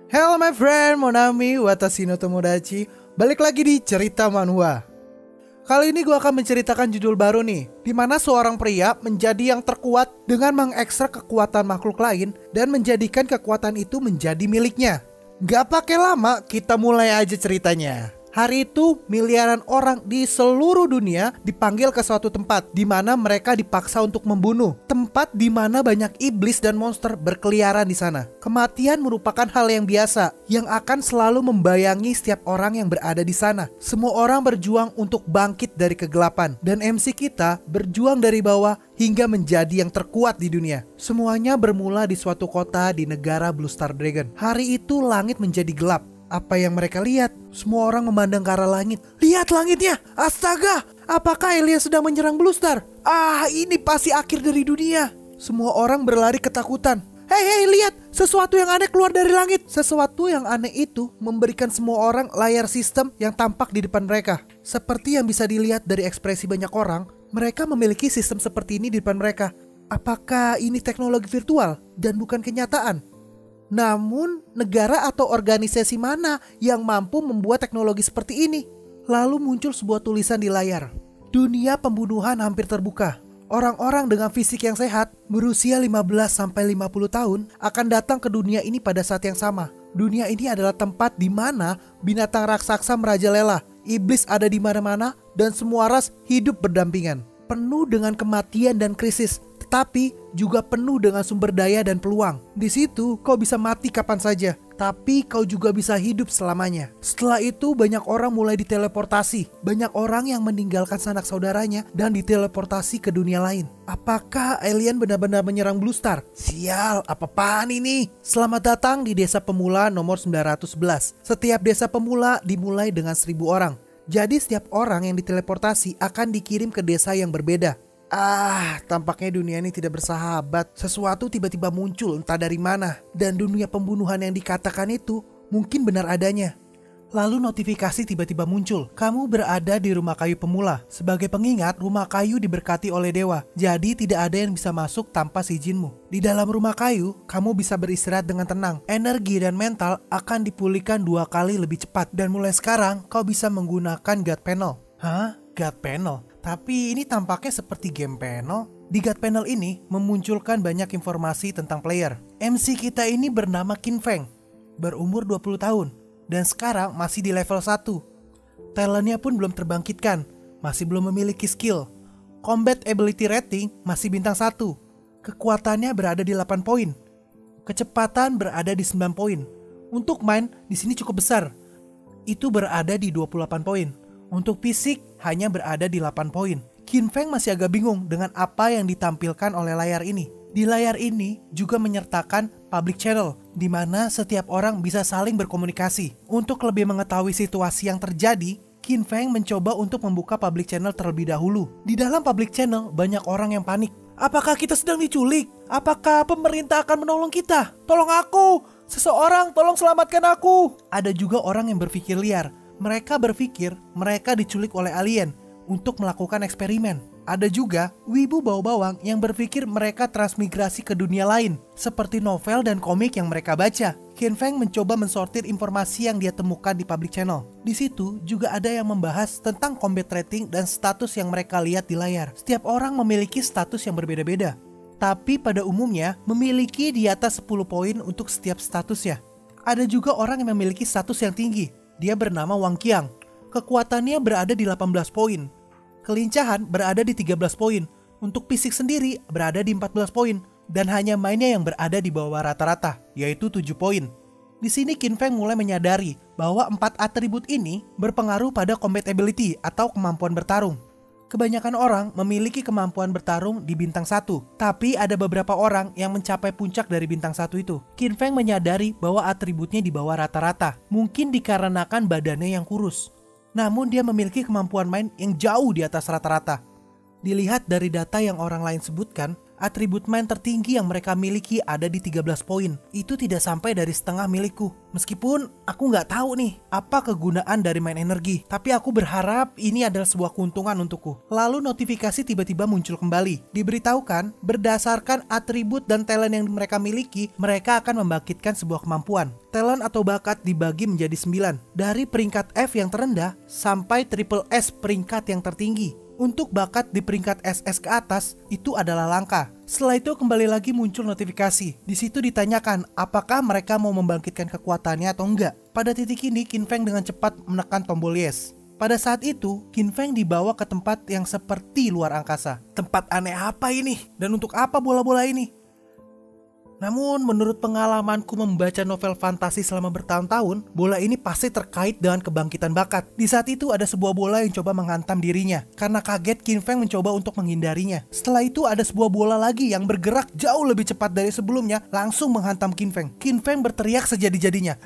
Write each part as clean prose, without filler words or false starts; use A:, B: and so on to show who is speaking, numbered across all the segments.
A: Hello my friend, Monami, watashi no tomodachi. Balik lagi di cerita manhwa. Kali ini gue akan menceritakan judul baru nih, di mana seorang pria menjadi yang terkuat dengan mengekstrak kekuatan makhluk lain dan menjadikan kekuatan itu menjadi miliknya. Gak pakai lama, kita mulai aja ceritanya. Hari itu, miliaran orang di seluruh dunia dipanggil ke suatu tempat di mana mereka dipaksa untuk membunuh. Tempat di mana banyak iblis dan monster berkeliaran di sana. Kematian merupakan hal yang biasa, yang akan selalu membayangi setiap orang yang berada di sana. Semua orang berjuang untuk bangkit dari kegelapan, dan MC kita berjuang dari bawah hingga menjadi yang terkuat di dunia. Semuanya bermula di suatu kota di negara Blue Star Dragon. Hari itu langit menjadi gelap. Apa yang mereka lihat? Semua orang memandang ke arah langit. Lihat langitnya! Astaga! Apakah Elia sedang menyerang Blue Star? Ini pasti akhir dari dunia. Semua orang berlari ketakutan. Hei, lihat! Sesuatu yang aneh keluar dari langit. Sesuatu yang aneh itu memberikan semua orang layar sistem yang tampak di depan mereka. Seperti yang bisa dilihat dari ekspresi banyak orang, mereka memiliki sistem seperti ini di depan mereka. Apakah ini teknologi virtual dan bukan kenyataan? Namun, negara atau organisasi mana yang mampu membuat teknologi seperti ini? Lalu muncul sebuah tulisan di layar. Dunia pembunuhan hampir terbuka. Orang-orang dengan fisik yang sehat, berusia 15-50 tahun, akan datang ke dunia ini pada saat yang sama. Dunia ini adalah tempat di mana binatang raksasa merajalela, iblis ada di mana-mana, dan semua ras hidup berdampingan. Penuh dengan kematian dan krisis, tetapi juga penuh dengan sumber daya dan peluang. Di situ kau bisa mati kapan saja, tapi kau juga bisa hidup selamanya. Setelah itu banyak orang mulai diteleportasi. Banyak orang yang meninggalkan sanak saudaranya dan diteleportasi ke dunia lain. Apakah alien benar-benar menyerang Blue Star? Sial, apa-apaan ini? Selamat datang di desa pemula nomor 911. Setiap desa pemula dimulai dengan 1000 orang. Jadi setiap orang yang diteleportasi akan dikirim ke desa yang berbeda. Tampaknya dunia ini tidak bersahabat. Sesuatu tiba-tiba muncul entah dari mana. Dan dunia pembunuhan yang dikatakan itu mungkin benar adanya. Lalu notifikasi tiba-tiba muncul. Kamu berada di rumah kayu pemula. Sebagai pengingat, rumah kayu diberkati oleh dewa. Jadi tidak ada yang bisa masuk tanpa izinmu. Di dalam rumah kayu, kamu bisa beristirahat dengan tenang. Energi dan mental akan dipulihkan 2 kali lebih cepat. Dan mulai sekarang, kau bisa menggunakan God Panel. God Panel? Tapi ini tampaknya seperti game panel. Di God Panel ini memunculkan banyak informasi tentang player. MC kita ini bernama Qin Feng, berumur 20 tahun. Dan sekarang masih di level 1. Talentnya pun belum terbangkitkan, masih belum memiliki skill. Combat ability rating masih bintang 1. Kekuatannya berada di 8 poin. Kecepatan berada di 9 poin. Untuk main di sini cukup besar. Itu berada di 28 poin. Untuk fisik hanya berada di 8 poin. Qin Feng masih agak bingung dengan apa yang ditampilkan oleh layar ini. Di layar ini juga menyertakan public channel, di mana setiap orang bisa saling berkomunikasi. Untuk lebih mengetahui situasi yang terjadi, Qin Feng mencoba untuk membuka public channel terlebih dahulu. Di dalam public channel banyak orang yang panik. Apakah kita sedang diculik? Apakah pemerintah akan menolong kita? Tolong aku! Seseorang tolong selamatkan aku! Ada juga orang yang berpikir liar. Mereka berpikir mereka diculik oleh alien untuk melakukan eksperimen. Ada juga wibu bau bawang yang berpikir mereka transmigrasi ke dunia lain, seperti novel dan komik yang mereka baca. Qin Feng mencoba mensortir informasi yang dia temukan di public channel. Di situ juga ada yang membahas tentang combat rating dan status yang mereka lihat di layar. Setiap orang memiliki status yang berbeda-beda, tapi pada umumnya memiliki di atas 10 poin untuk setiap statusnya. Ada juga orang yang memiliki status yang tinggi. Dia bernama Wang Qiang. Kekuatannya berada di 18 poin. Kelincahan berada di 13 poin. Untuk fisik sendiri berada di 14 poin. Dan hanya mainnya yang berada di bawah rata-rata, yaitu 7 poin. Di sini Qin Feng mulai menyadari bahwa 4 atribut ini berpengaruh pada combat ability atau kemampuan bertarung. Kebanyakan orang memiliki kemampuan bertarung di bintang 1, tapi ada beberapa orang yang mencapai puncak dari bintang 1 itu. Qin Feng menyadari bahwa atributnya di bawah rata-rata, mungkin dikarenakan badannya yang kurus. Namun dia memiliki kemampuan main yang jauh di atas rata-rata. Dilihat dari data yang orang lain sebutkan, Atribut main tertinggi yang mereka miliki ada di 13 poin. Itu tidak sampai dari setengah milikku. Meskipun aku nggak tahu nih apa kegunaan dari main energi, tapi aku berharap ini adalah sebuah keuntungan untukku. Lalu notifikasi tiba-tiba muncul kembali. Diberitahukan berdasarkan atribut dan talent yang mereka miliki, mereka akan membangkitkan sebuah kemampuan. Talent atau bakat dibagi menjadi 9. Dari peringkat F yang terendah sampai triple S peringkat yang tertinggi. Untuk bakat di peringkat SS ke atas itu adalah langka. Setelah itu kembali lagi muncul notifikasi. Di situ ditanyakan apakah mereka mau membangkitkan kekuatannya atau enggak. Pada titik ini Qin Feng dengan cepat menekan tombol yes. Pada saat itu Qin Feng dibawa ke tempat yang seperti luar angkasa. Tempat aneh apa ini? Dan untuk apa bola-bola ini? Namun menurut pengalamanku membaca novel fantasi selama bertahun-tahun, bola ini pasti terkait dengan kebangkitan bakat. Di saat itu ada sebuah bola yang coba menghantam dirinya. Karena kaget, Qin Feng mencoba untuk menghindarinya. Setelah itu ada sebuah bola lagi yang bergerak jauh lebih cepat dari sebelumnya, langsung menghantam Qin Feng. Qin Feng berteriak sejadi-jadinya.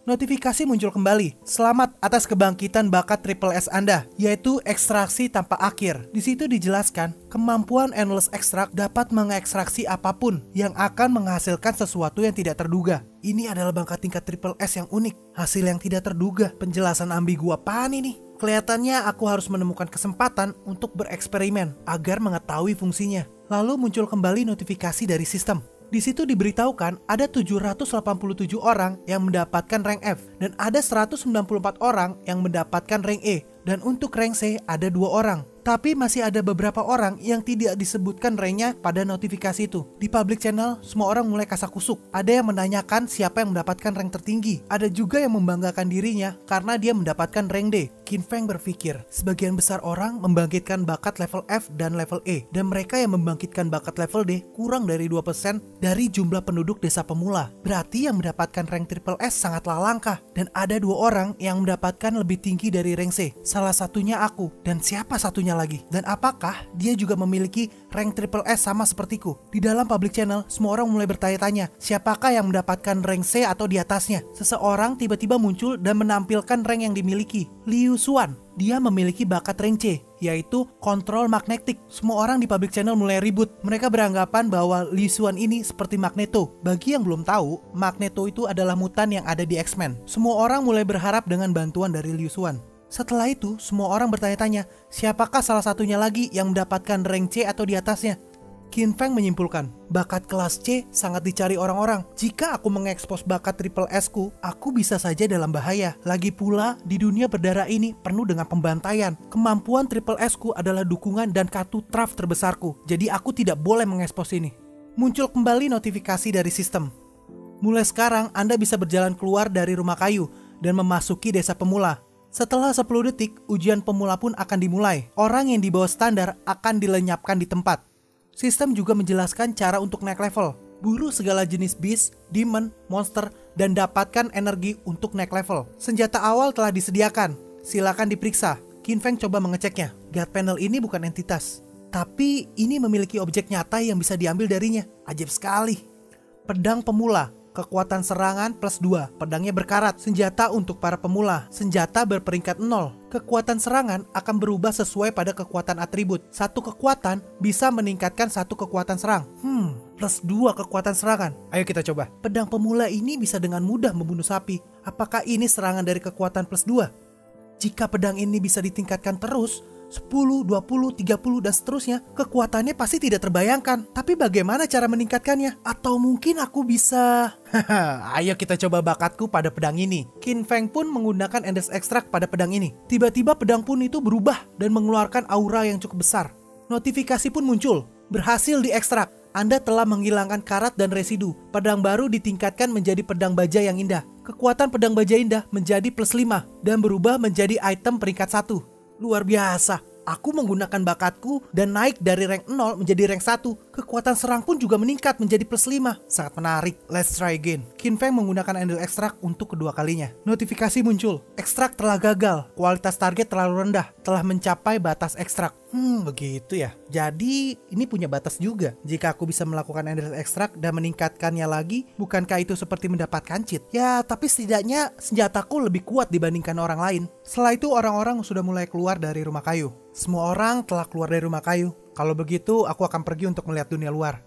A: Notifikasi muncul kembali. Selamat atas kebangkitan bakat triple S Anda, yaitu ekstraksi tanpa akhir. Di situ dijelaskan, kemampuan Endless Extract dapat mengekstraksi apapun yang akan menghasilkan sesuatu yang tidak terduga. Ini adalah bakat tingkat triple S yang unik, hasil yang tidak terduga. Penjelasan ambigu apaan ini? Kelihatannya aku harus menemukan kesempatan untuk bereksperimen agar mengetahui fungsinya. Lalu muncul kembali notifikasi dari sistem. Di situ diberitahukan ada 787 orang yang mendapatkan rank F dan ada 194 orang yang mendapatkan rank E. Dan untuk rank C ada 2 orang. Tapi masih ada beberapa orang yang tidak disebutkan ranknya pada notifikasi itu. Di public channel, semua orang mulai kasakusuk. Ada yang menanyakan siapa yang mendapatkan rank tertinggi. Ada juga yang membanggakan dirinya karena dia mendapatkan rank D. Qin Feng berpikir, sebagian besar orang membangkitkan bakat level F dan level E. Dan mereka yang membangkitkan bakat level D kurang dari 2% dari jumlah penduduk desa pemula. Berarti yang mendapatkan rank triple S sangatlah langka. Dan ada 2 orang yang mendapatkan lebih tinggi dari rank C. Salah satunya aku. Dan siapa satunya lagi? Dan apakah dia juga memiliki rank triple S sama sepertiku? Di dalam public channel, semua orang mulai bertanya-tanya, siapakah yang mendapatkan rank C atau di atasnya? Seseorang tiba-tiba muncul dan menampilkan rank yang dimiliki. Liu Xuan. Dia memiliki bakat rank C, yaitu kontrol magnetik. Semua orang di public channel mulai ribut. Mereka beranggapan bahwa Liu Xuan ini seperti Magneto. Bagi yang belum tahu, Magneto itu adalah mutan yang ada di X-Men. Semua orang mulai berharap dengan bantuan dari Liu Xuan. Setelah itu, semua orang bertanya-tanya, siapakah salah satunya lagi yang mendapatkan rank C atau di atasnya? Qin Feng menyimpulkan, bakat kelas C sangat dicari orang-orang. Jika aku mengekspos bakat triple S-ku, aku bisa saja dalam bahaya. Lagi pula, di dunia berdarah ini penuh dengan pembantaian. Kemampuan triple S-ku adalah dukungan dan kartu traf terbesarku. Jadi aku tidak boleh mengekspos ini. Muncul kembali notifikasi dari sistem. Mulai sekarang, Anda bisa berjalan keluar dari rumah kayu dan memasuki desa pemula. Setelah 10 detik, ujian pemula pun akan dimulai. Orang yang di bawah standar akan dilenyapkan di tempat. Sistem juga menjelaskan cara untuk naik level. Buru segala jenis beast, demon, monster, dan dapatkan energi untuk naik level. Senjata awal telah disediakan. Silakan diperiksa. Qin Feng coba mengeceknya. Guard panel ini bukan entitas, tapi ini memiliki objek nyata yang bisa diambil darinya. Ajaib sekali. Pedang pemula. Kekuatan serangan plus 2. Pedangnya berkarat. Senjata untuk para pemula. Senjata berperingkat 0. Kekuatan serangan akan berubah sesuai pada kekuatan atribut. Satu kekuatan bisa meningkatkan satu kekuatan serang. Plus 2 kekuatan serangan. Ayo kita coba. Pedang pemula ini bisa dengan mudah membunuh sapi. Apakah ini serangan dari kekuatan plus 2? Jika pedang ini bisa ditingkatkan terus, 10, 20, 30, dan seterusnya, kekuatannya pasti tidak terbayangkan. Tapi bagaimana cara meningkatkannya? Atau mungkin aku bisa... Ayo kita coba bakatku pada pedang ini. Qin Feng pun menggunakan Endless Extract pada pedang ini. Tiba-tiba pedang pun itu berubah dan mengeluarkan aura yang cukup besar. Notifikasi pun muncul. Berhasil diekstrak. Anda telah menghilangkan karat dan residu. Pedang baru ditingkatkan menjadi pedang baja yang indah. Kekuatan pedang baja indah menjadi plus 5 dan berubah menjadi item peringkat 1. Luar biasa. Aku menggunakan bakatku dan naik dari rank 0 menjadi rank 1. Kekuatan serang pun juga meningkat menjadi plus 5. Sangat menarik. Let's try again. Qin Feng menggunakan Endless Extract untuk kedua kalinya. Notifikasi muncul. Ekstrak telah gagal. Kualitas target terlalu rendah. Telah mencapai batas ekstrak. Begitu ya. Jadi ini punya batas juga. Jika aku bisa melakukan Endless Extract dan meningkatkannya lagi, bukankah itu seperti mendapatkan cheat? Ya, tapi setidaknya senjataku lebih kuat dibandingkan orang lain. Setelah itu orang-orang sudah mulai keluar dari rumah kayu. Semua orang telah keluar dari rumah kayu. Kalau begitu, aku akan pergi untuk melihat dunia luar.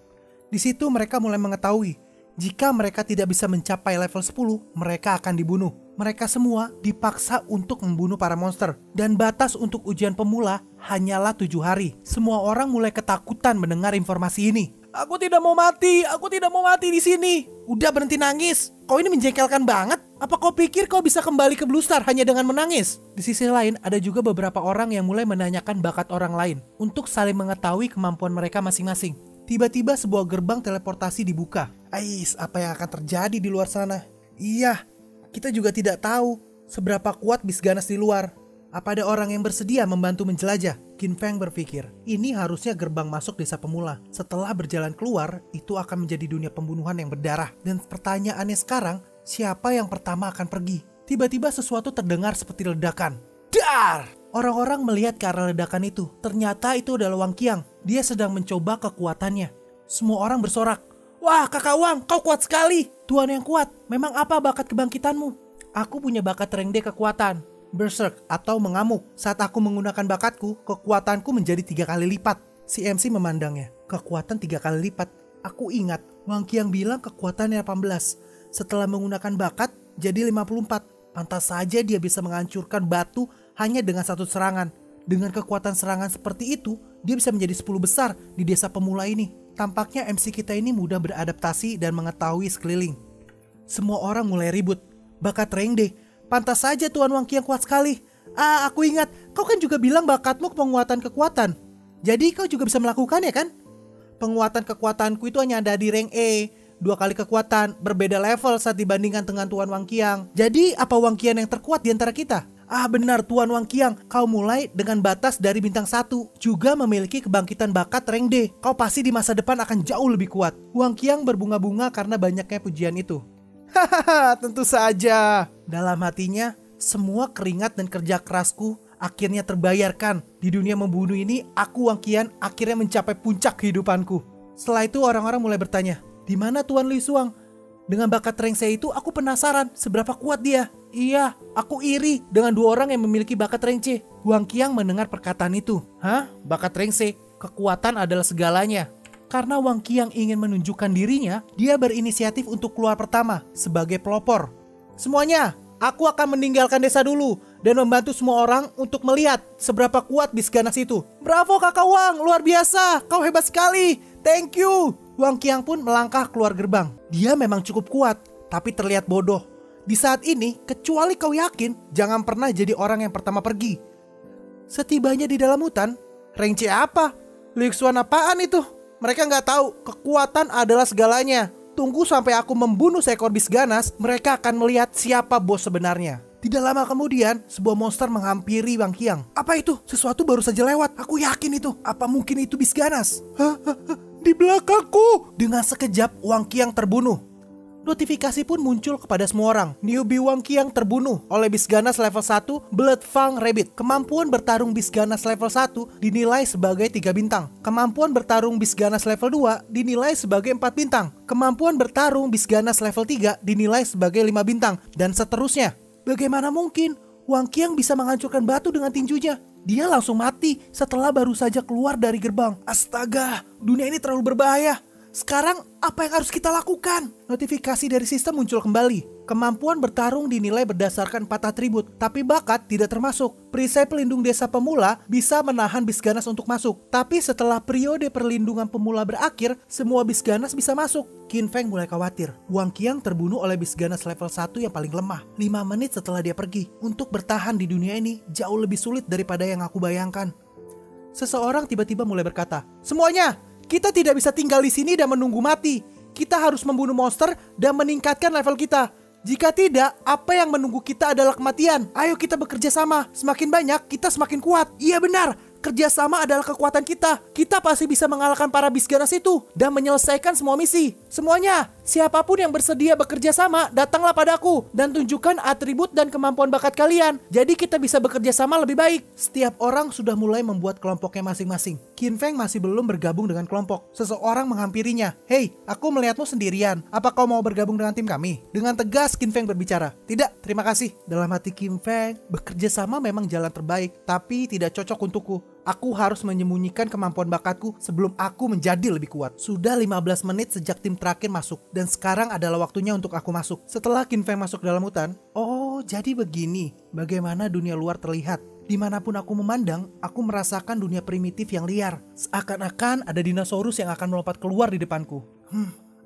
A: Di situ mereka mulai mengetahui, jika mereka tidak bisa mencapai level 10, mereka akan dibunuh. Mereka semua dipaksa untuk membunuh para monster. Dan batas untuk ujian pemula hanyalah 7 hari. Semua orang mulai ketakutan mendengar informasi ini. Aku tidak mau mati di sini. Udah berhenti nangis. Kau ini menjengkelkan banget. Apa kau pikir kau bisa kembali ke Blue Star hanya dengan menangis? Di sisi lain, ada juga beberapa orang yang mulai menanyakan bakat orang lain untuk saling mengetahui kemampuan mereka masing-masing. Tiba-tiba sebuah gerbang teleportasi dibuka. Ais, apa yang akan terjadi di luar sana? Iya, kita juga tidak tahu seberapa kuat bis ganas di luar. Apa ada orang yang bersedia membantu menjelajah? Qin Feng berpikir, ini harusnya gerbang masuk desa pemula. Setelah berjalan keluar, itu akan menjadi dunia pembunuhan yang berdarah. Dan pertanyaannya sekarang, siapa yang pertama akan pergi? Tiba-tiba sesuatu terdengar seperti ledakan. Dar! Orang-orang melihat ke arah ledakan itu. Ternyata itu adalah Wang Qiang. Dia sedang mencoba kekuatannya. Semua orang bersorak. Wah, kakak Wang, kau kuat sekali. Tuan yang kuat, memang apa bakat kebangkitanmu? Aku punya bakat Reng D kekuatan. Berserk atau mengamuk. Saat aku menggunakan bakatku, kekuatanku menjadi 3 kali lipat. Si MC memandangnya. Kekuatan 3 kali lipat. Aku ingat, Wang Qiang bilang kekuatannya 18. Setelah menggunakan bakat, jadi 54. Pantas saja dia bisa menghancurkan batu hanya dengan 1 serangan. Dengan kekuatan serangan seperti itu, dia bisa menjadi 10 besar di desa pemula ini. Tampaknya MC kita ini mudah beradaptasi dan mengetahui sekeliling. Semua orang mulai ribut. Bakat Reng D. Pantas saja Tuan Wang Qiang kuat sekali. Aku ingat, kau kan juga bilang bakatmu penguatan kekuatan. Jadi kau juga bisa melakukannya kan? Penguatan kekuatanku itu hanya ada di rank E. 2 kali kekuatan, berbeda level saat dibandingkan dengan Tuan Wang Qiang. Jadi apa Wang Qiang yang terkuat di antara kita? Benar Tuan Wang Qiang, kau mulai dengan batas dari bintang 1. Juga memiliki kebangkitan bakat rank D. Kau pasti di masa depan akan jauh lebih kuat. Wang Qiang berbunga-bunga karena banyaknya pujian itu. Hahaha, tentu saja. Dalam hatinya, semua keringat dan kerja kerasku akhirnya terbayarkan. Di dunia membunuh ini, aku Wang Qiang akhirnya mencapai puncak kehidupanku. Setelah itu orang-orang mulai bertanya, di mana Tuan Li Suang? Dengan bakat rank C itu aku penasaran seberapa kuat dia. Iya, aku iri dengan 2 orang yang memiliki bakat rank C. Wang Qiang mendengar perkataan itu. Hah? Bakat rank C? Kekuatan adalah segalanya. Karena Wang Qiang ingin menunjukkan dirinya, dia berinisiatif untuk keluar pertama sebagai pelopor. Semuanya, aku akan meninggalkan desa dulu dan membantu semua orang untuk melihat seberapa kuat bis ganas itu. Bravo kakak Wang, luar biasa, kau hebat sekali. Thank you. Wang Qiang pun melangkah keluar gerbang. Dia memang cukup kuat, tapi terlihat bodoh. Di saat ini, kecuali kau yakin, jangan pernah jadi orang yang pertama pergi. Setibanya di dalam hutan, rank C apa? Lixuan apaan itu? Mereka nggak tahu, kekuatan adalah segalanya. Tunggu sampai aku membunuh seekor bis ganas, mereka akan melihat siapa bos sebenarnya. Tidak lama kemudian, sebuah monster menghampiri Wang Qiang. Apa itu? Sesuatu baru saja lewat. Aku yakin itu. Apa mungkin itu bis ganas? Di belakangku. Dengan sekejap, Wang Qiang terbunuh. Notifikasi pun muncul kepada semua orang. Newbie Wang Qiang terbunuh oleh bis ganas level 1 Blood Fang Rabbit. Kemampuan bertarung bis ganas level 1 dinilai sebagai 3 bintang. Kemampuan bertarung bis ganas level 2 dinilai sebagai 4 bintang. Kemampuan bertarung bis ganas level 3 dinilai sebagai 5 bintang. Dan seterusnya. Bagaimana mungkin Wang Qiang bisa menghancurkan batu dengan tinjunya? Dia langsung mati setelah baru saja keluar dari gerbang. Astaga, dunia ini terlalu berbahaya. Sekarang apa yang harus kita lakukan? Notifikasi dari sistem muncul kembali. Kemampuan bertarung dinilai berdasarkan 4 atribut, tapi bakat tidak termasuk. Perisai pelindung desa pemula bisa menahan bis ganas untuk masuk. Tapi setelah periode perlindungan pemula berakhir, semua bis ganas bisa masuk. Qin Feng mulai khawatir. Wang Qiang terbunuh oleh bis ganas level 1 yang paling lemah. 5 menit setelah dia pergi. Untuk bertahan di dunia ini jauh lebih sulit daripada yang aku bayangkan. Seseorang tiba-tiba mulai berkata, "Semuanya! Kita tidak bisa tinggal di sini dan menunggu mati. Kita harus membunuh monster dan meningkatkan level kita. Jika tidak, apa yang menunggu kita adalah kematian. Ayo kita bekerja sama. Semakin banyak, kita semakin kuat." Iya benar. Kerjasama adalah kekuatan kita. Kita pasti bisa mengalahkan para bis ganas itu dan menyelesaikan semua misi. Semuanya, siapapun yang bersedia bekerja sama, datanglah padaku dan tunjukkan atribut dan kemampuan bakat kalian. Jadi kita bisa bekerja sama lebih baik. Setiap orang sudah mulai membuat kelompoknya masing-masing. Qin Feng masih belum bergabung dengan kelompok. Seseorang menghampirinya. "Hei, aku melihatmu sendirian. Apa kau mau bergabung dengan tim kami?" Dengan tegas Qin Feng berbicara. "Tidak, terima kasih." Dalam hati Qin Feng, bekerja sama memang jalan terbaik, tapi tidak cocok untukku. Aku harus menyembunyikan kemampuan bakatku sebelum aku menjadi lebih kuat. Sudah 15 menit sejak tim terakhir masuk, dan sekarang adalah waktunya untuk aku masuk. Setelah Qin Feng masuk dalam hutan, oh jadi begini bagaimana dunia luar terlihat. Dimanapun aku memandang, aku merasakan dunia primitif yang liar. Seakan-akan ada dinosaurus yang akan melompat keluar di depanku.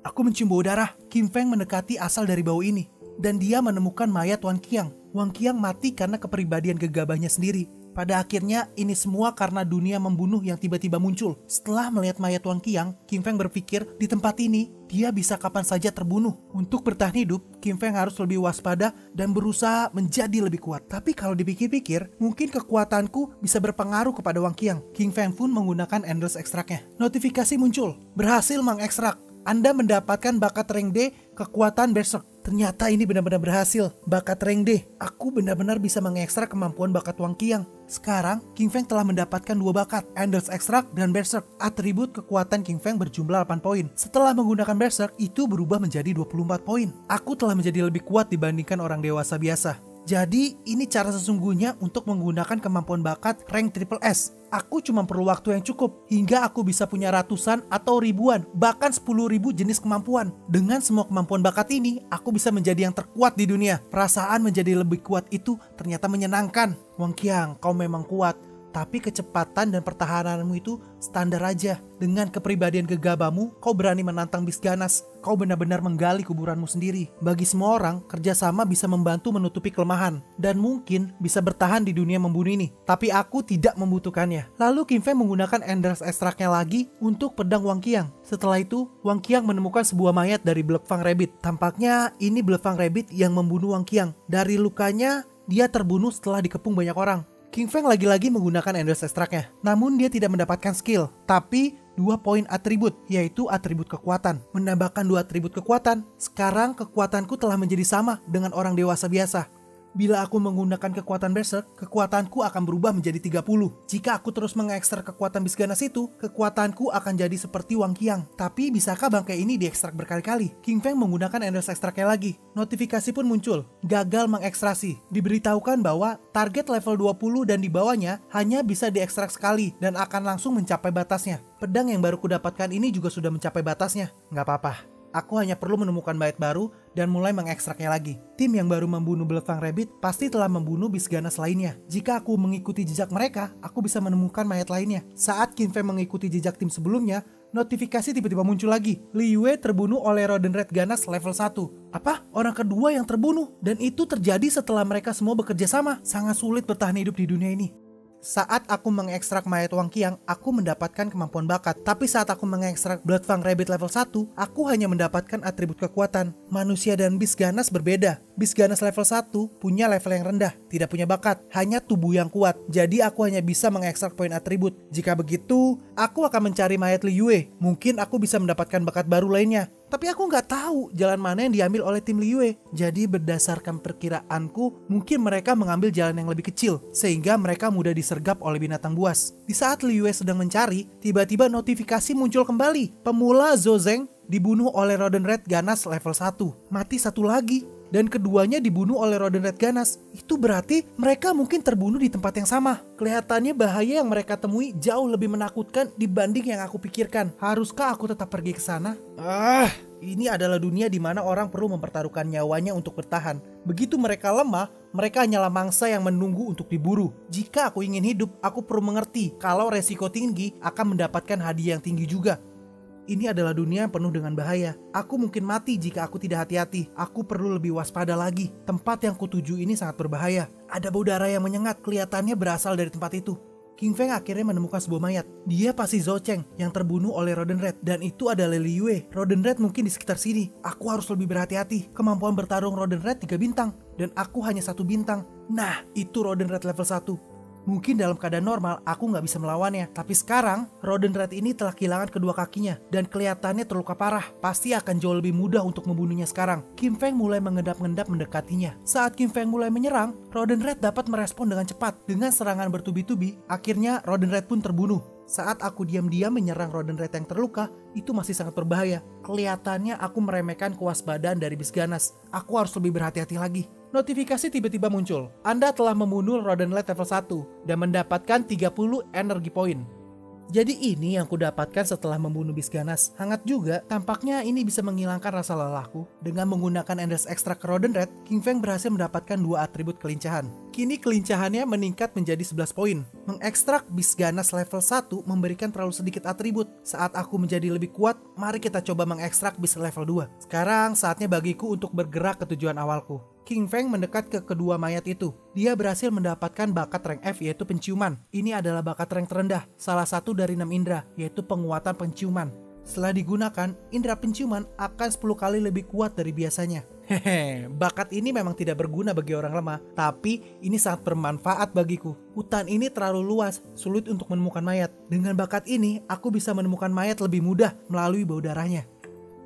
A: Aku mencium bau darah. Qin Feng mendekati asal dari bau ini, dan dia menemukan mayat Wang Qiang. Wang Qiang mati karena kepribadian gegabahnya sendiri. Pada akhirnya, ini semua karena dunia membunuh yang tiba-tiba muncul. Setelah melihat mayat Wang Qiang, Qin Feng berpikir di tempat ini, dia bisa kapan saja terbunuh. Untuk bertahan hidup, Qin Feng harus lebih waspada dan berusaha menjadi lebih kuat. Tapi kalau dipikir-pikir, mungkin kekuatanku bisa berpengaruh kepada Wang Qiang. Qin Feng pun menggunakan endless extract-nya. Notifikasi muncul, berhasil mengekstrak. Anda mendapatkan bakat rank D, kekuatan berserk. Ternyata ini benar-benar berhasil. Bakat rank D. Aku benar-benar bisa mengekstrak kemampuan bakat Wang Qiang. Sekarang, Qin Feng telah mendapatkan 2 bakat, Endless Extract dan Berserk. Atribut kekuatan Qin Feng berjumlah 8 poin. Setelah menggunakan Berserk, itu berubah menjadi 24 poin. Aku telah menjadi lebih kuat dibandingkan orang dewasa biasa. Jadi, ini cara sesungguhnya untuk menggunakan kemampuan bakat rank Triple S. Aku cuma perlu waktu yang cukup, hingga aku bisa punya ratusan atau ribuan, bahkan 10.000 jenis kemampuan. Dengan semua kemampuan bakat ini, aku bisa menjadi yang terkuat di dunia. Perasaan menjadi lebih kuat itu ternyata menyenangkan. Wang Qiang, kau memang kuat. Tapi kecepatan dan pertahananmu itu standar aja. Dengan kepribadian gegabahmu, kau berani menantang bis ganas. Kau benar-benar menggali kuburanmu sendiri. Bagi semua orang, kerjasama bisa membantu menutupi kelemahan. Dan mungkin bisa bertahan di dunia membunuh ini. Tapi aku tidak membutuhkannya. Lalu Qin Feng menggunakan endless extract-nya lagi untuk pedang Wang Qiang. Setelah itu, Wang Qiang menemukan sebuah mayat dari Black Fang Rabbit. Tampaknya ini Black Fang Rabbit yang membunuh Wang Qiang. Dari lukanya, dia terbunuh setelah dikepung banyak orang. Qin Feng lagi-lagi menggunakan endless extract-nya. Namun dia tidak mendapatkan skill, tapi 2 poin atribut, yaitu atribut kekuatan. Menambahkan 2 atribut kekuatan, sekarang kekuatanku telah menjadi sama dengan orang dewasa biasa. Bila aku menggunakan kekuatan Berserk, kekuatanku akan berubah menjadi 30. Jika aku terus mengekstrak kekuatan bis ganas itu, kekuatanku akan jadi seperti Wang Qiang. Tapi bisakah bangkai ini diekstrak berkali-kali? Qin Feng menggunakan endless extract-nya lagi. Notifikasi pun muncul, gagal mengekstrasi. Diberitahukan bahwa target level 20 dan di bawahnya hanya bisa diekstrak sekali dan akan langsung mencapai batasnya. Pedang yang baru kudapatkan ini juga sudah mencapai batasnya. Nggak apa-apa. Aku hanya perlu menemukan mayat baru dan mulai mengekstraknya lagi. Tim yang baru membunuh Black Fang Rabbit pasti telah membunuh bis ganas lainnya. Jika aku mengikuti jejak mereka, aku bisa menemukan mayat lainnya. Saat Qin Feng mengikuti jejak tim sebelumnya, notifikasi tiba-tiba muncul lagi. Li Yue terbunuh oleh Roden Red Ganas level 1. Apa? Orang kedua yang terbunuh? Dan itu terjadi setelah mereka semua bekerja sama. Sangat sulit bertahan hidup di dunia ini. Saat aku mengekstrak mayat Wang Qiang, aku mendapatkan kemampuan bakat. Tapi saat aku mengekstrak Blood Fang Rabbit level 1, aku hanya mendapatkan atribut kekuatan. Manusia dan bis ganas berbeda. Bis ganas level 1 punya level yang rendah, tidak punya bakat, hanya tubuh yang kuat. Jadi aku hanya bisa mengekstrak poin atribut. Jika begitu, aku akan mencari mayat Li Yue. Mungkin aku bisa mendapatkan bakat baru lainnya. Tapi aku nggak tahu jalan mana yang diambil oleh tim Li Yue. Jadi berdasarkan perkiraanku, mungkin mereka mengambil jalan yang lebih kecil, sehingga mereka mudah disergap oleh binatang buas. Di saat Li Yue sedang mencari, tiba-tiba notifikasi muncul kembali. Pemula Zhou Zeng dibunuh oleh Roden Red Ganas level 1. Mati satu lagi. Dan keduanya dibunuh oleh Roden Red Ganas. Itu berarti mereka mungkin terbunuh di tempat yang sama. Kelihatannya bahaya yang mereka temui jauh lebih menakutkan dibanding yang aku pikirkan. Haruskah aku tetap pergi ke sana? Ini adalah dunia di mana orang perlu mempertaruhkan nyawanya untuk bertahan. Begitu mereka lemah, mereka hanyalah mangsa yang menunggu untuk diburu. Jika aku ingin hidup, aku perlu mengerti kalau resiko tinggi akan mendapatkan hadiah yang tinggi juga. Ini adalah dunia yang penuh dengan bahaya. Aku mungkin mati jika aku tidak hati-hati. Aku perlu lebih waspada lagi. Tempat yang kutuju ini sangat berbahaya. Ada bau darah yang menyengat, kelihatannya berasal dari tempat itu. Qin Feng akhirnya menemukan sebuah mayat. Dia pasti Zhou Cheng yang terbunuh oleh Roden Red. Dan itu adalah Li Yue. Roden Red mungkin di sekitar sini. Aku harus lebih berhati-hati. Kemampuan bertarung Roden Red 3 bintang. Dan aku hanya 1 bintang. Nah, itu Roden Red level 1. Mungkin dalam keadaan normal aku nggak bisa melawannya. Tapi sekarang Roden Red ini telah kehilangan kedua kakinya dan kelihatannya terluka parah. Pasti akan jauh lebih mudah untuk membunuhnya sekarang. Qin Feng mulai mengendap-endap mendekatinya. Saat Qin Feng mulai menyerang, Roden Red dapat merespon dengan cepat. Dengan serangan bertubi-tubi, akhirnya Roden Red pun terbunuh. Saat aku diam-diam menyerang Rodent Red yang terluka, itu masih sangat berbahaya. Kelihatannya aku meremehkan kewaspadaan dari bis ganas. Aku harus lebih berhati-hati lagi. Notifikasi tiba-tiba muncul. Anda telah membunuh Rodent Red level 1 dan mendapatkan 30 energi point. Jadi ini yang kudapatkan setelah membunuh bis ganas. Hangat juga, tampaknya ini bisa menghilangkan rasa lelahku. Dengan menggunakan Endless Extract Rodent Red, King Feng berhasil mendapatkan 2 atribut kelincahan. Kini kelincahannya meningkat menjadi 11 poin. Mengekstrak bis ganas level 1 memberikan terlalu sedikit atribut. Saat aku menjadi lebih kuat, mari kita coba mengekstrak bis level 2. Sekarang saatnya bagiku untuk bergerak ke tujuan awalku. King Feng mendekat ke kedua mayat itu. Dia berhasil mendapatkan bakat rank F, yaitu penciuman. Ini adalah bakat rank terendah, salah satu dari 6 indera, yaitu penguatan penciuman. Setelah digunakan, indera penciuman akan 10 kali lebih kuat dari biasanya. Hehe, bakat ini memang tidak berguna bagi orang lemah, tapi ini sangat bermanfaat bagiku. Hutan ini terlalu luas, sulit untuk menemukan mayat. Dengan bakat ini, aku bisa menemukan mayat lebih mudah melalui bau darahnya.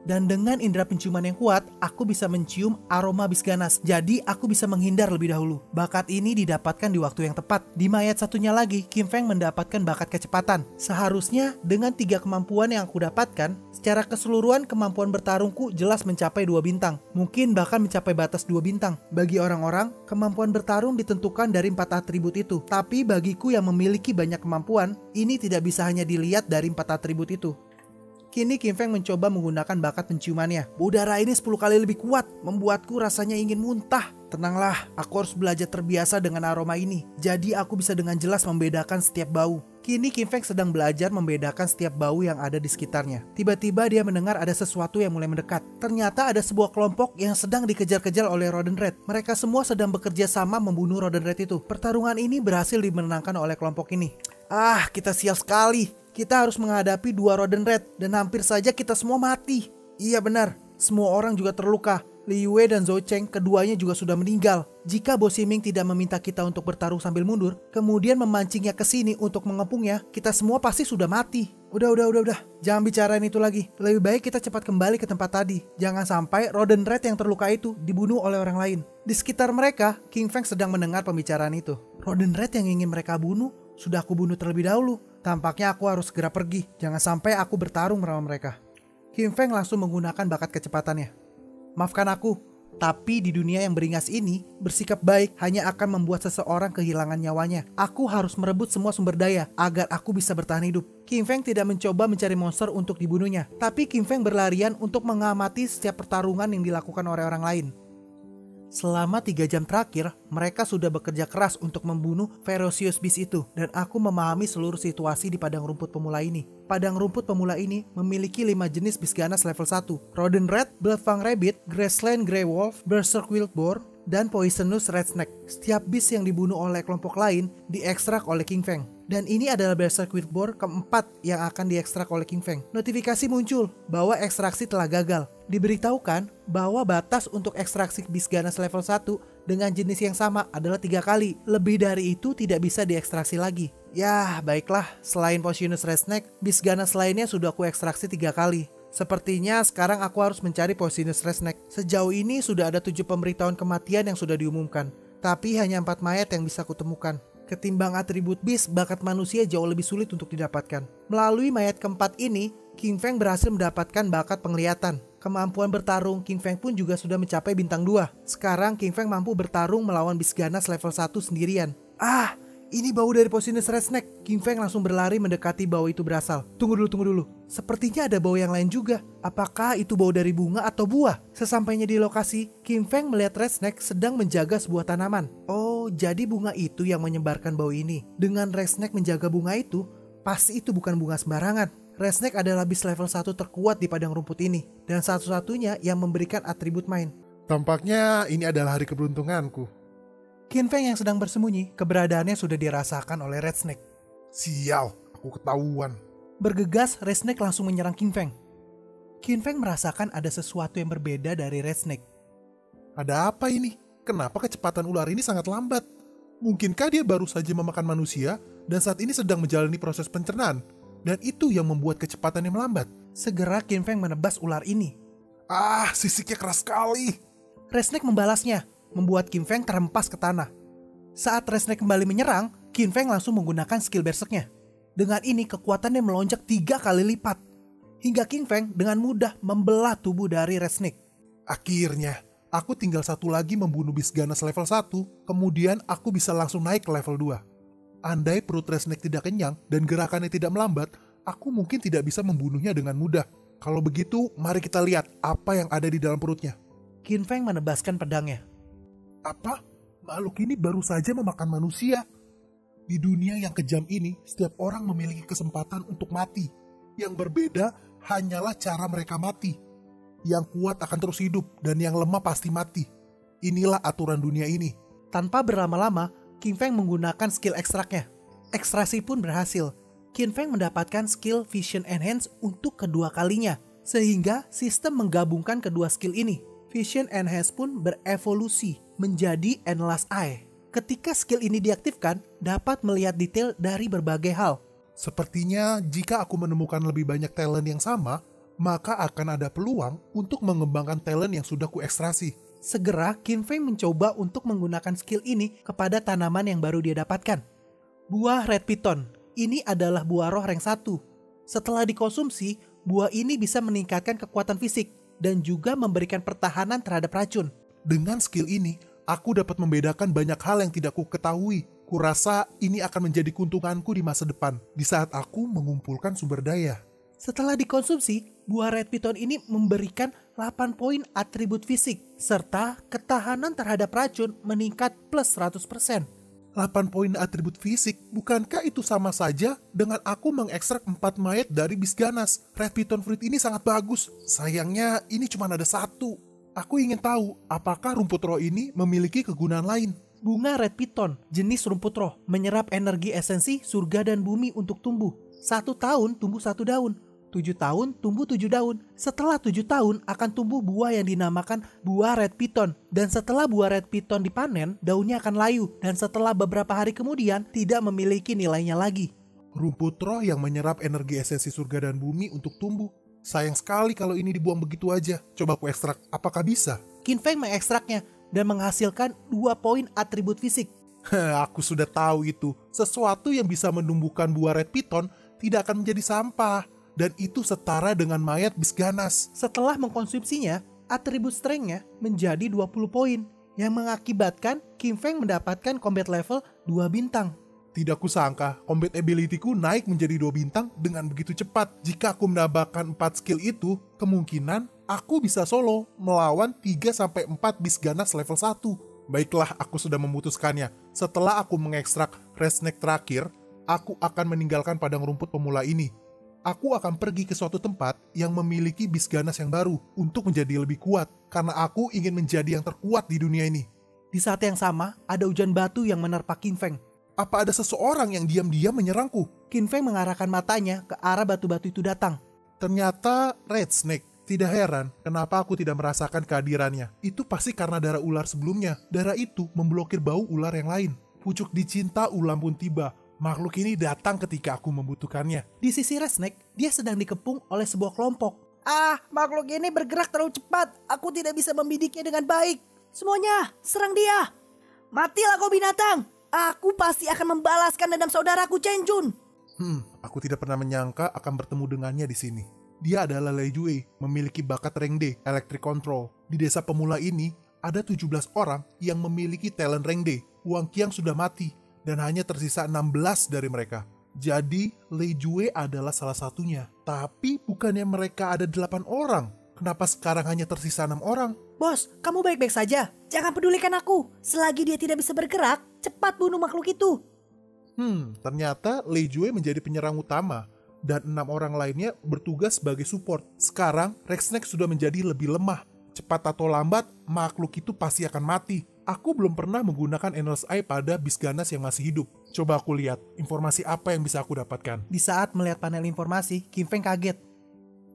A: Dan dengan indera penciuman yang kuat, aku bisa mencium aroma bis ganas. Jadi aku bisa menghindar lebih dahulu. Bakat ini didapatkan di waktu yang tepat. Di mayat satunya lagi, King Feng mendapatkan bakat kecepatan. Seharusnya dengan 3 kemampuan yang aku dapatkan, secara keseluruhan kemampuan bertarungku jelas mencapai 2 bintang. Mungkin bahkan mencapai batas 2 bintang. Bagi orang-orang, kemampuan bertarung ditentukan dari 4 atribut itu. Tapi bagiku yang memiliki banyak kemampuan, ini tidak bisa hanya dilihat dari 4 atribut itu. Kini King Feng mencoba menggunakan bakat penciumannya. Udara ini 10 kali lebih kuat, membuatku rasanya ingin muntah. Tenanglah, aku harus belajar terbiasa dengan aroma ini. Jadi aku bisa dengan jelas membedakan setiap bau. Kini King Feng sedang belajar membedakan setiap bau yang ada di sekitarnya. Tiba-tiba dia mendengar ada sesuatu yang mulai mendekat. Ternyata ada sebuah kelompok yang sedang dikejar-kejar oleh Rodent Red. Mereka semua sedang bekerja sama membunuh Rodent Red itu. Pertarungan ini berhasil dimenangkan oleh kelompok ini. Kita sial sekali. Kita harus menghadapi 2 Rodent Red dan hampir saja kita semua mati. Iya benar, semua orang juga terluka. Liu Wei dan Zhou Cheng keduanya juga sudah meninggal. Jika Bo Ximing tidak meminta kita untuk bertarung sambil mundur, kemudian memancingnya ke sini untuk mengepungnya, kita semua pasti sudah mati. Udah. Jangan bicarain itu lagi. Lebih baik kita cepat kembali ke tempat tadi. Jangan sampai Rodent Red yang terluka itu dibunuh oleh orang lain. Di sekitar mereka, King Feng sedang mendengar pembicaraan itu. Rodent Red yang ingin mereka bunuh, sudah aku bunuh terlebih dahulu. Tampaknya aku harus segera pergi. Jangan sampai aku bertarung melawan mereka. King Feng langsung menggunakan bakat kecepatannya. Maafkan aku, tapi di dunia yang beringas ini, bersikap baik hanya akan membuat seseorang kehilangan nyawanya. Aku harus merebut semua sumber daya agar aku bisa bertahan hidup. King Feng tidak mencoba mencari monster untuk dibunuhnya, tapi King Feng berlarian untuk mengamati setiap pertarungan yang dilakukan oleh orang lain. Selama 3 jam terakhir, mereka sudah bekerja keras untuk membunuh Ferocious Beast itu, dan aku memahami seluruh situasi di padang rumput pemula ini. Padang rumput pemula ini memiliki 5 jenis bis ganas level 1, Rodent Red, Bloodfang Rabbit, Grassland Grey Wolf, Berserk Wild Boar, dan Poisonous Red Snake. Setiap bis yang dibunuh oleh kelompok lain diekstrak oleh King Feng. Dan ini adalah Berserk Wild Boar keempat yang akan diekstrak oleh King Feng. Notifikasi muncul bahwa ekstraksi telah gagal. Diberitahukan bahwa batas untuk ekstraksi bis ganas level 1 dengan jenis yang sama adalah 3 kali. Lebih dari itu tidak bisa diekstraksi lagi. Yah, baiklah. Selain Poisonous Red Snake, bis ganas lainnya sudah aku ekstraksi 3 kali. Sepertinya sekarang aku harus mencari Poisonous Red Snake. Sejauh ini sudah ada 7 pemberitahuan kematian yang sudah diumumkan. Tapi hanya 4 mayat yang bisa kutemukan. Ketimbang atribut bis, bakat manusia jauh lebih sulit untuk didapatkan. Melalui mayat keempat ini, King Feng berhasil mendapatkan bakat penglihatan. Kemampuan bertarung King Feng pun juga sudah mencapai bintang 2. Sekarang King Feng mampu bertarung melawan bis ganas level 1 sendirian. Ini bau dari Poisonous Red Snake. King Feng langsung berlari mendekati bau itu berasal. Tunggu dulu. Sepertinya ada bau yang lain juga. Apakah itu bau dari bunga atau buah? Sesampainya di lokasi, King Feng melihat Red Snake sedang menjaga sebuah tanaman. Oh, jadi bunga itu yang menyebarkan bau ini. Dengan Red Snake menjaga bunga itu, pasti itu bukan bunga sembarangan. Red Snake adalah bis level 1 terkuat di padang rumput ini. Dan satu-satunya yang memberikan atribut main.
B: Tampaknya ini adalah hari keberuntunganku.
A: King Feng yang sedang bersembunyi, keberadaannya sudah dirasakan oleh Red Snake.
B: Sial, aku ketahuan.
A: Bergegas, Red Snake langsung menyerang King Feng. King Feng merasakan ada sesuatu yang berbeda dari Red Snake.
B: Ada apa ini? Kenapa kecepatan ular ini sangat lambat? Mungkinkah dia baru saja memakan manusia dan saat ini sedang menjalani proses pencernaan? Dan itu yang membuat kecepatannya melambat.
A: Segera King Feng menebas ular ini.
B: Sisiknya keras sekali.
A: Red Snake membalasnya, membuat King Feng terhempas ke tanah. Saat Red Snake kembali menyerang, King Feng langsung menggunakan skill berserknya. Dengan ini kekuatannya melonjak 3 kali lipat. Hingga King Feng dengan mudah membelah tubuh dari Red Snake.
B: Akhirnya, aku tinggal satu lagi membunuh bis ganas level 1, kemudian aku bisa langsung naik ke level 2. Andai perut Red Snake tidak kenyang dan gerakannya tidak melambat, aku mungkin tidak bisa membunuhnya dengan mudah. Kalau begitu, mari kita lihat apa yang ada di dalam perutnya.
A: King Feng menebaskan pedangnya.
B: Apa? Makhluk ini baru saja memakan manusia. Di dunia yang kejam ini, setiap orang memiliki kesempatan untuk mati. Yang berbeda hanyalah cara mereka mati. Yang kuat akan terus hidup dan yang lemah pasti mati. Inilah aturan dunia ini.
A: Tanpa berlama-lama, King Feng menggunakan skill ekstraknya. Ekstraksi pun berhasil. King Feng mendapatkan skill Vision Enhance untuk kedua kalinya. Sehingga sistem menggabungkan kedua skill ini. Vision Enhance pun berevolusi menjadi Endless Eye. Ketika skill ini diaktifkan, dapat melihat detail dari berbagai hal.
B: Sepertinya jika aku menemukan lebih banyak talent yang sama, maka akan ada peluang untuk mengembangkan talent yang sudah kuekstrasi.
A: Segera, King Feng mencoba untuk menggunakan skill ini kepada tanaman yang baru dia dapatkan. Buah Red Piton. Ini adalah buah roh rank 1. Setelah dikonsumsi, buah ini bisa meningkatkan kekuatan fisik dan juga memberikan pertahanan terhadap racun.
B: Dengan skill ini, aku dapat membedakan banyak hal yang tidak ku ketahui. Kurasa ini akan menjadi keuntunganku di masa depan, di saat aku mengumpulkan sumber daya.
A: Setelah dikonsumsi, buah Red Piton ini memberikan 8 poin atribut fisik, serta ketahanan terhadap racun meningkat plus 100%.
B: 8 poin atribut fisik, bukankah itu sama saja dengan aku mengekstrak 4 mayat dari bis ganas? Red Piton fruit ini sangat bagus, sayangnya ini cuma ada 1. Aku ingin tahu, apakah rumput roh ini memiliki kegunaan lain?
A: Bunga Red Piton, jenis rumput roh, menyerap energi esensi surga dan bumi untuk tumbuh. 1 tahun tumbuh 1 daun, 7 tahun tumbuh 7 daun. Setelah 7 tahun akan tumbuh buah yang dinamakan buah Red Piton. Dan setelah buah Red Piton dipanen, daunnya akan layu. Dan setelah beberapa hari kemudian, tidak memiliki nilainya lagi.
B: Rumput roh yang menyerap energi esensi surga dan bumi untuk tumbuh. Sayang sekali kalau ini dibuang begitu aja. Coba aku ekstrak, apakah bisa?
A: King Feng mengekstraknya dan menghasilkan 2 poin atribut fisik.
B: Aku sudah tahu itu. Sesuatu yang bisa menumbuhkan buah Red Piton tidak akan menjadi sampah. Dan itu setara dengan mayat bis ganas.
A: Setelah mengkonsumsinya, atribut strength-nya menjadi 20 poin. Yang mengakibatkan King Feng mendapatkan combat level 2 bintang.
B: Tidak kusangka, combat ability-ku naik menjadi 2 bintang dengan begitu cepat. Jika aku menambahkan 4 skill itu, kemungkinan aku bisa solo melawan 3-4 bis ganas level 1. Baiklah, aku sudah memutuskannya. Setelah aku mengekstrak Red Snake terakhir, aku akan meninggalkan padang rumput pemula ini. Aku akan pergi ke suatu tempat yang memiliki bis ganas yang baru untuk menjadi lebih kuat, karena aku ingin menjadi yang terkuat di dunia ini.
A: Di saat yang sama, ada hujan batu yang menerpa King Feng.
B: Apa ada seseorang yang diam-diam menyerangku?
A: King Feng mengarahkan matanya ke arah batu-batu itu datang.
B: Ternyata Red Snake. Tidak heran kenapa aku tidak merasakan kehadirannya. Itu pasti karena darah ular sebelumnya. Darah itu memblokir bau ular yang lain. Pucuk dicinta ulam pun tiba. Makhluk ini datang ketika aku membutuhkannya.
A: Di sisi Red Snake, dia sedang dikepung oleh sebuah kelompok. Makhluk ini bergerak terlalu cepat. Aku tidak bisa membidiknya dengan baik. Semuanya, serang dia. Matilah kau binatang. Aku pasti akan membalaskan dendam saudaraku Chen Jun.
B: Aku tidak pernah menyangka akan bertemu dengannya di sini. Dia adalah Lei Jue, memiliki bakat rank D, Electric Control. Di desa pemula ini, ada 17 orang yang memiliki talent rank D. Wang Qiang sudah mati, dan hanya tersisa 16 dari mereka. Jadi, Lei Jue adalah salah satunya. Tapi, bukannya mereka ada 8 orang? Kenapa sekarang hanya tersisa 6 orang?
A: Bos, kamu baik-baik saja. Jangan pedulikan aku. Selagi dia tidak bisa bergerak, cepat bunuh makhluk itu.
B: Ternyata Lei Jue menjadi penyerang utama. Dan 6 orang lainnya bertugas sebagai support. Sekarang, Red Snake sudah menjadi lebih lemah. Cepat atau lambat, makhluk itu pasti akan mati. Aku belum pernah menggunakan Endless Eye pada bis ganas yang masih hidup. Coba aku lihat, informasi apa yang bisa aku dapatkan.
A: Di saat melihat panel informasi, King Feng kaget.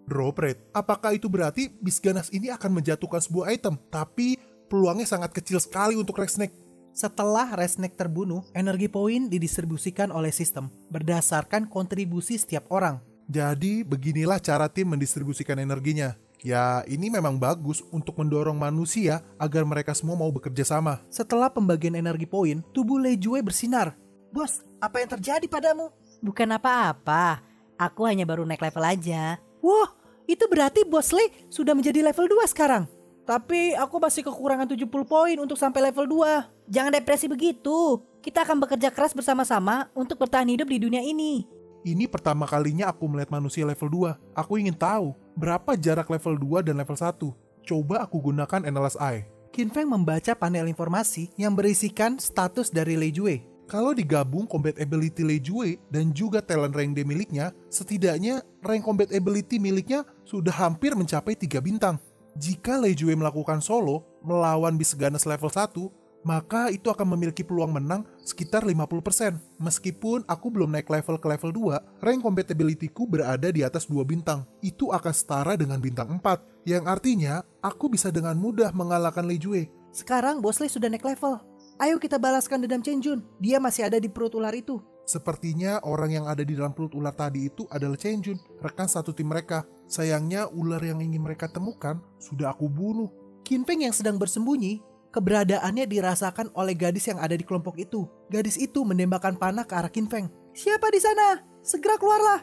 B: Drop rate, apakah itu berarti bis ganas ini akan menjatuhkan sebuah item? Tapi, peluangnya sangat kecil sekali untuk Red Snake.
A: Setelah Red Snake terbunuh, energi poin didistribusikan oleh sistem berdasarkan kontribusi setiap orang.
B: Jadi, beginilah cara tim mendistribusikan energinya. Ya, ini memang bagus untuk mendorong manusia agar mereka semua mau bekerja sama.
A: Setelah pembagian energi poin, tubuh Lei Jue bersinar. Bos, apa yang terjadi padamu?
C: Bukan apa-apa, aku hanya baru naik level aja.
A: Wah, itu berarti Bos Lee sudah menjadi level 2 sekarang. Tapi aku masih kekurangan 70 poin untuk sampai level 2.
C: Jangan depresi begitu, kita akan bekerja keras bersama-sama untuk bertahan hidup di dunia ini.
B: Ini pertama kalinya aku melihat manusia level 2. Aku ingin tahu berapa jarak level 2 dan level 1. Coba aku gunakan Analyze Eye.
A: Qin Feng membaca panel informasi yang berisikan status dari Lei Jue.
B: Kalau digabung combat ability Lei Jue dan juga talent rank D miliknya, setidaknya rank combat ability miliknya sudah hampir mencapai 3 bintang. Jika Lei Jue melakukan solo melawan Beast Ganas level 1, maka itu akan memiliki peluang menang sekitar 50%. Meskipun aku belum naik level ke level 2, rank combat ability-ku berada di atas 2 bintang. Itu akan setara dengan bintang 4, yang artinya aku bisa dengan mudah mengalahkan Lei Jue.
A: Sekarang Bos Lee sudah naik level. Ayo kita balaskan dendam Chen Jun. Dia masih ada di perut ular itu.
B: Sepertinya orang yang ada di dalam perut ular tadi itu adalah Chen Jun, rekan satu tim mereka. Sayangnya ular yang ingin mereka temukan sudah aku bunuh.
A: Qin Feng yang sedang bersembunyi, keberadaannya dirasakan oleh gadis yang ada di kelompok itu. Gadis itu menembakkan panah ke arah Qin Feng. Siapa di sana? Segera keluarlah.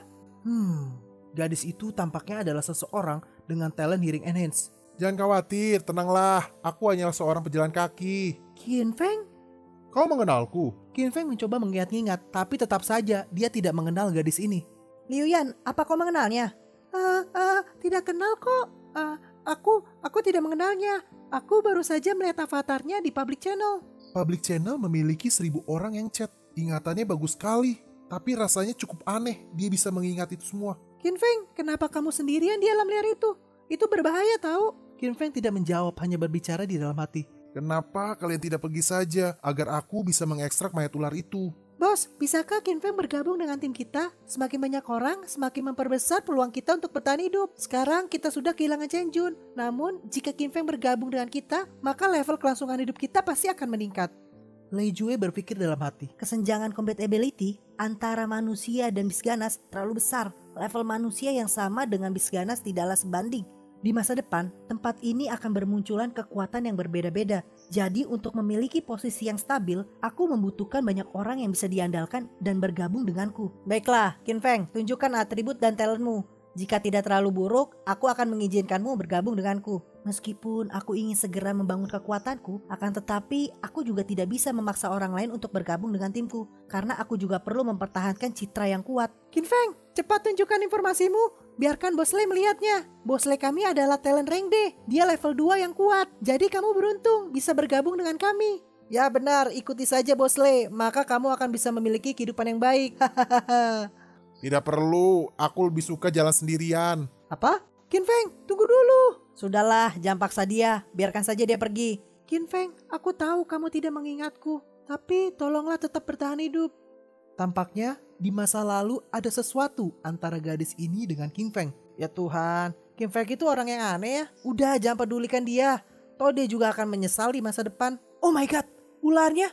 A: Gadis itu tampaknya adalah seseorang dengan talent hearing enhance.
B: Jangan khawatir, tenanglah. Aku hanyalah seorang pejalan kaki.
A: Qin Feng?
B: Kau mengenalku?
A: Qin Feng mencoba mengingat-ingat, tapi tetap saja dia tidak mengenal gadis ini.
C: Liu Yan, apa kau mengenalnya?
A: Tidak kenal kok. Aku tidak mengenalnya. Aku baru saja melihat avatarnya di public channel.
B: Public channel memiliki 1000 orang yang chat. Ingatannya bagus sekali, tapi rasanya cukup aneh dia bisa mengingat itu semua.
A: Qin Feng, kenapa kamu sendirian di alam liar itu? Itu berbahaya tahu. Qin Feng tidak menjawab, hanya berbicara di dalam hati.
B: Kenapa kalian tidak pergi saja agar aku bisa mengekstrak mayat ular itu?
A: Bos, bisakah Qin Feng bergabung dengan tim kita? Semakin banyak orang, semakin memperbesar peluang kita untuk bertahan hidup. Sekarang kita sudah kehilangan Chen Jun. Namun, jika Qin Feng bergabung dengan kita, maka level kelangsungan hidup kita pasti akan meningkat. Lei Jue berpikir dalam hati.
C: Kesenjangan combat ability antara manusia dan Beast Ganas terlalu besar. Level manusia yang sama dengan Beast Ganas tidaklah sebanding.
A: Di masa depan, tempat ini akan bermunculan kekuatan yang berbeda-beda. Jadi untuk memiliki posisi yang stabil, aku membutuhkan banyak orang yang bisa diandalkan dan bergabung denganku.
C: Baiklah, Qin Feng, tunjukkan atribut dan talentmu. Jika tidak terlalu buruk, aku akan mengizinkanmu bergabung denganku.
A: Meskipun aku ingin segera membangun kekuatanku, akan tetapi aku juga tidak bisa memaksa orang lain untuk bergabung dengan timku. Karena aku juga perlu mempertahankan citra yang kuat. Qin Feng, cepat tunjukkan informasimu. Biarkan Bos Lee melihatnya. Bos Lee kami adalah talent rank D. Dia level 2 yang kuat. Jadi kamu beruntung bisa bergabung dengan kami. Ya benar, ikuti saja Bos Lee. Maka kamu akan bisa memiliki kehidupan yang baik.
B: Tidak perlu, aku lebih suka jalan sendirian.
A: Apa? Qin Feng, tunggu dulu.
C: Sudahlah, jangan paksa dia. Biarkan saja dia pergi.
A: Qin Feng, aku tahu kamu tidak mengingatku. Tapi tolonglah tetap bertahan hidup. Tampaknya di masa lalu ada sesuatu antara gadis ini dengan Qin Feng. Ya Tuhan, Qin Feng itu orang yang aneh ya. Udah jangan pedulikan dia. Toh dia juga akan menyesal di masa depan. Oh my god, ularnya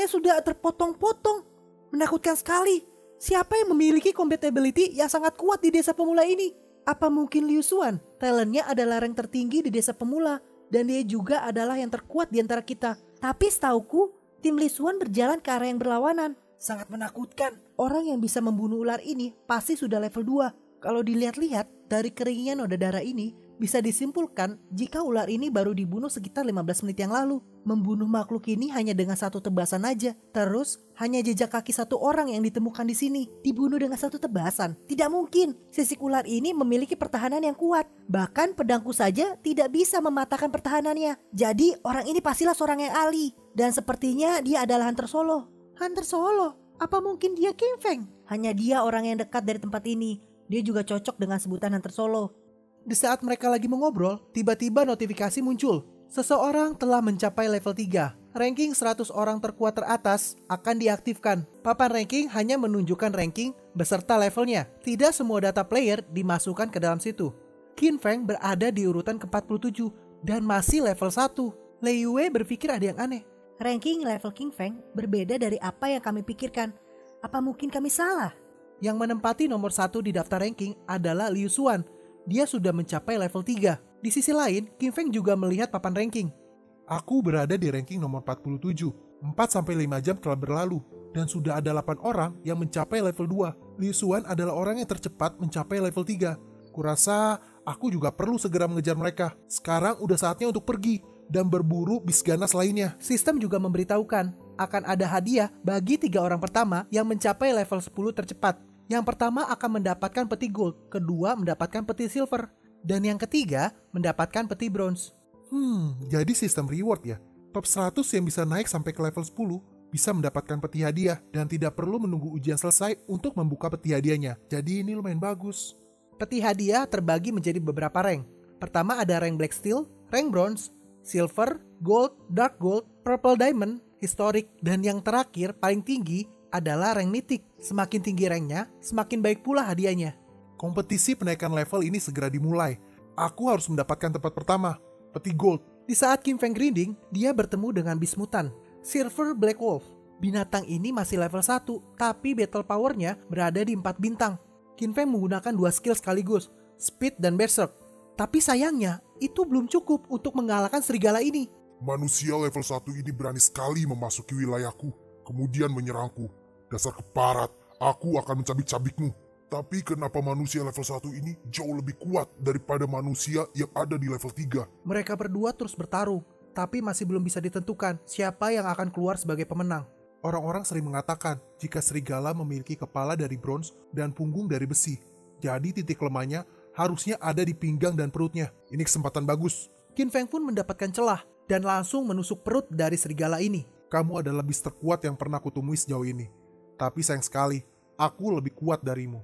A: sudah terpotong-potong. Menakutkan sekali. Siapa yang memiliki combat ability yang sangat kuat di desa pemula ini? Apa mungkin Liu Xuan? Talentnya adalah rank tertinggi di desa pemula. Dan dia juga adalah yang terkuat di antara kita. Tapi setauku, tim Liu Xuan berjalan ke arah yang berlawanan. Sangat menakutkan. Orang yang bisa membunuh ular ini pasti sudah level 2. Kalau dilihat-lihat, dari keringnya noda darah ini, bisa disimpulkan jika ular ini baru dibunuh sekitar 15 menit yang lalu. Membunuh makhluk ini hanya dengan satu tebasan aja. Terus, hanya jejak kaki satu orang yang ditemukan di sini. Dibunuh dengan satu tebasan. Tidak mungkin. Sisik ular ini memiliki pertahanan yang kuat. Bahkan pedangku saja tidak bisa mematahkan pertahanannya. Jadi, orang ini pastilah seorang yang ahli. Dan sepertinya dia adalah Hunter Solo. Hunter Solo? Apa mungkin dia Qin Feng? Hanya dia orang yang dekat dari tempat ini. Dia juga cocok dengan sebutan Hunter Solo. Di saat mereka lagi mengobrol, tiba-tiba notifikasi muncul. Seseorang telah mencapai level 3. Ranking 100 orang terkuat teratas akan diaktifkan. Papan ranking hanya menunjukkan ranking beserta levelnya. Tidak semua data player dimasukkan ke dalam situ. Qin Feng berada di urutan ke-47 dan masih level 1. Lei Yue berpikir ada yang aneh.
C: Ranking level Qin Feng berbeda dari apa yang kami pikirkan. Apa mungkin kami salah?
A: Yang menempati nomor 1 di daftar ranking adalah Liu Xuan. Dia sudah mencapai level 3. Di sisi lain, Qin Feng juga melihat papan ranking.
B: Aku berada di ranking nomor 47. 4-5 jam telah berlalu, dan sudah ada 8 orang yang mencapai level 2. Liu Xuan adalah orang yang tercepat mencapai level 3. Kurasa aku juga perlu segera mengejar mereka. Sekarang udah saatnya untuk pergi dan berburu bis ganas lainnya.
A: Sistem juga memberitahukan akan ada hadiah bagi 3 orang pertama yang mencapai level 10 tercepat. Yang pertama akan mendapatkan peti gold, kedua mendapatkan peti silver, dan yang ketiga mendapatkan peti bronze.
B: Jadi sistem reward ya. Top 100 yang bisa naik sampai ke level 10 bisa mendapatkan peti hadiah dan tidak perlu menunggu ujian selesai untuk membuka peti hadiahnya. Jadi ini lumayan bagus.
A: Peti hadiah terbagi menjadi beberapa rank. Pertama ada rank Black Steel, rank Bronze, Silver, Gold, Dark Gold, Purple Diamond, Historic, dan yang terakhir paling tinggi adalah rank Mythic. Semakin tinggi ranknya, semakin baik pula hadiahnya.
B: Kompetisi penaikan level ini segera dimulai. Aku harus mendapatkan tempat pertama, peti Gold.
A: Di saat Kim Feng grinding, dia bertemu dengan Beast Mutant, Silver Black Wolf. Binatang ini masih level 1, tapi battle powernya berada di 4 bintang. Kim Feng menggunakan 2 skill sekaligus, Speed dan Berserk. Tapi sayangnya, itu belum cukup untuk mengalahkan serigala ini.
D: Manusia level 1 ini berani sekali memasuki wilayahku, kemudian menyerangku. Dasar keparat, aku akan mencabik-cabikmu. Tapi kenapa manusia level 1 ini jauh lebih kuat daripada manusia yang ada di level 3?
A: Mereka berdua terus bertarung, tapi masih belum bisa ditentukan siapa yang akan keluar sebagai pemenang.
B: Orang-orang sering mengatakan jika serigala memiliki kepala dari bronze dan punggung dari besi. Jadi titik lemahnya harusnya ada di pinggang dan perutnya. Ini kesempatan bagus.
A: Kim Feng pun mendapatkan celah dan langsung menusuk perut dari serigala ini.
B: Kamu adalah bis terkuat yang pernah kutemui sejauh ini. Tapi sayang sekali, aku lebih kuat darimu.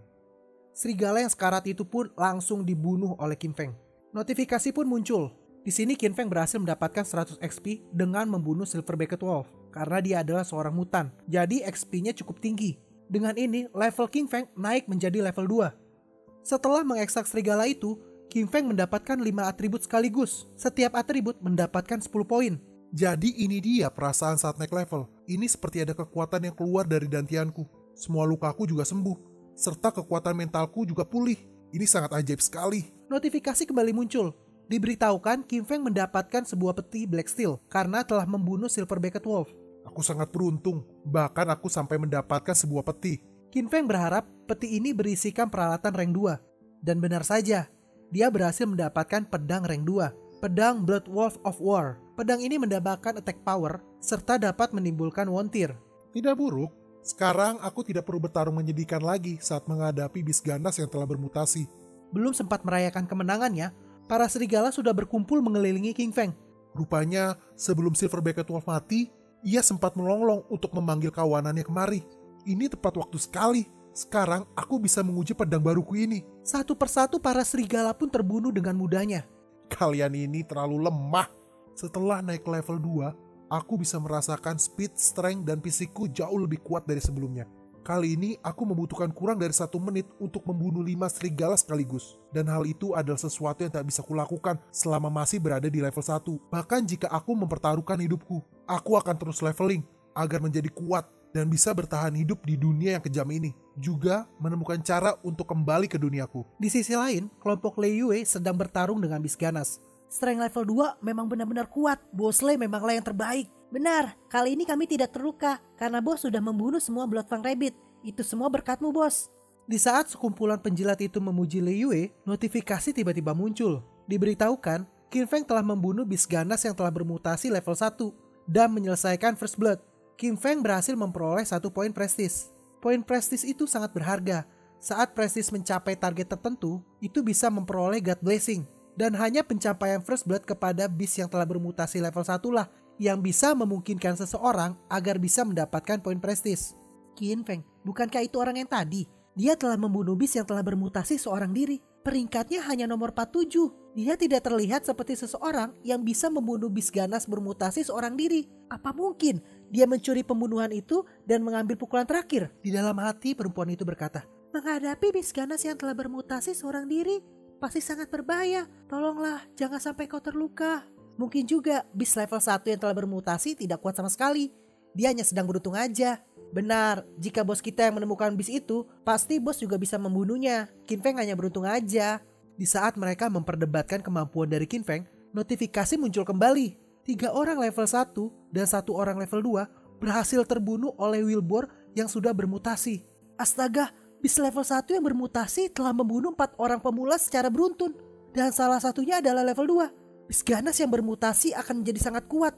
A: Serigala yang sekarat itu pun langsung dibunuh oleh Kim Feng. Notifikasi pun muncul. Di sini Kim Feng berhasil mendapatkan 100 XP dengan membunuh Silver-Backed Wolf karena dia adalah seorang mutan. Jadi XP-nya cukup tinggi. Dengan ini level Kim Feng naik menjadi level 2. Setelah mengekstrak serigala itu, Kim Feng mendapatkan 5 atribut sekaligus. Setiap atribut mendapatkan 10 poin.
B: Jadi ini dia perasaan saat naik level. Ini seperti ada kekuatan yang keluar dari dantianku. Semua lukaku juga sembuh. Serta kekuatan mentalku juga pulih. Ini sangat ajaib sekali.
A: Notifikasi kembali muncul. Diberitahukan Kim Feng mendapatkan sebuah peti Black Steel karena telah membunuh Silver-Backed Wolf.
B: Aku sangat beruntung. Bahkan aku sampai mendapatkan sebuah peti.
A: Kim Feng berharap peti ini berisikan peralatan rank 2. Dan benar saja, dia berhasil mendapatkan pedang rank 2. Pedang Blood Wolf of War. Pedang ini mendapatkan attack power serta dapat menimbulkan wontir.
B: Tidak buruk. Sekarang aku tidak perlu bertarung menyedihkan lagi saat menghadapi bis ganas yang telah bermutasi.
A: Belum sempat merayakan kemenangannya, para serigala sudah berkumpul mengelilingi Kim Feng.
B: Rupanya sebelum Silver-Backed Wolf mati, ia sempat melonglong untuk memanggil kawanannya kemari. Ini tepat waktu sekali. Sekarang aku bisa menguji pedang baruku ini.
A: Satu persatu para serigala pun terbunuh dengan mudahnya.
B: Kalian ini terlalu lemah. Setelah naik level 2, aku bisa merasakan speed, strength, dan fisikku jauh lebih kuat dari sebelumnya. Kali ini aku membutuhkan kurang dari 1 menit untuk membunuh 5 serigala sekaligus. Dan hal itu adalah sesuatu yang tak bisa kulakukan selama masih berada di level 1. Bahkan jika aku mempertaruhkan hidupku, aku akan terus leveling agar menjadi kuat dan bisa bertahan hidup di dunia yang kejam ini. Juga menemukan cara untuk kembali ke duniaku.
A: Di sisi lain, kelompok Lei Yue sedang bertarung dengan bis ganas. Strength level 2 memang benar-benar kuat. Bos Lei memanglah yang terbaik.
C: Benar, kali ini kami tidak terluka karena bos sudah membunuh semua Bloodfang Rabbit. Itu semua berkatmu, bos.
A: Di saat sekumpulan penjilat itu memuji Lei Yue, notifikasi tiba-tiba muncul. Diberitahukan, Kim Feng telah membunuh bis ganas yang telah bermutasi level 1 dan menyelesaikan First Blood. Kim Feng berhasil memperoleh 1 poin prestis. Poin prestis itu sangat berharga. Saat prestis mencapai target tertentu, itu bisa memperoleh God Blessing. Dan hanya pencapaian First Blood kepada bis yang telah bermutasi level 1 lah yang bisa memungkinkan seseorang agar bisa mendapatkan poin prestis.
C: Kim Feng, bukankah itu orang yang tadi? Dia telah membunuh bis yang telah bermutasi seorang diri. Peringkatnya hanya nomor 47. Dia tidak terlihat seperti seseorang yang bisa membunuh bis ganas bermutasi seorang diri. Apa mungkin dia mencuri pembunuhan itu dan mengambil pukulan terakhir?
A: Di dalam hati perempuan itu berkata,
C: menghadapi bis ganas yang telah bermutasi seorang diri pasti sangat berbahaya. Tolonglah, jangan sampai kau terluka.
A: Mungkin juga bis level 1 yang telah bermutasi tidak kuat sama sekali. Dia hanya sedang beruntung aja. Benar, jika bos kita yang menemukan bis itu, pasti bos juga bisa membunuhnya. Kim Feng hanya beruntung aja. Di saat mereka memperdebatkan kemampuan dari Kim Feng, notifikasi muncul kembali. 3 orang level 1 dan 1 orang level 2 berhasil terbunuh oleh Wilbur yang sudah bermutasi. Astaga, bis level 1 yang bermutasi telah membunuh 4 orang pemula secara beruntun. Dan salah satunya adalah level 2. Bis ganas yang bermutasi akan menjadi sangat kuat.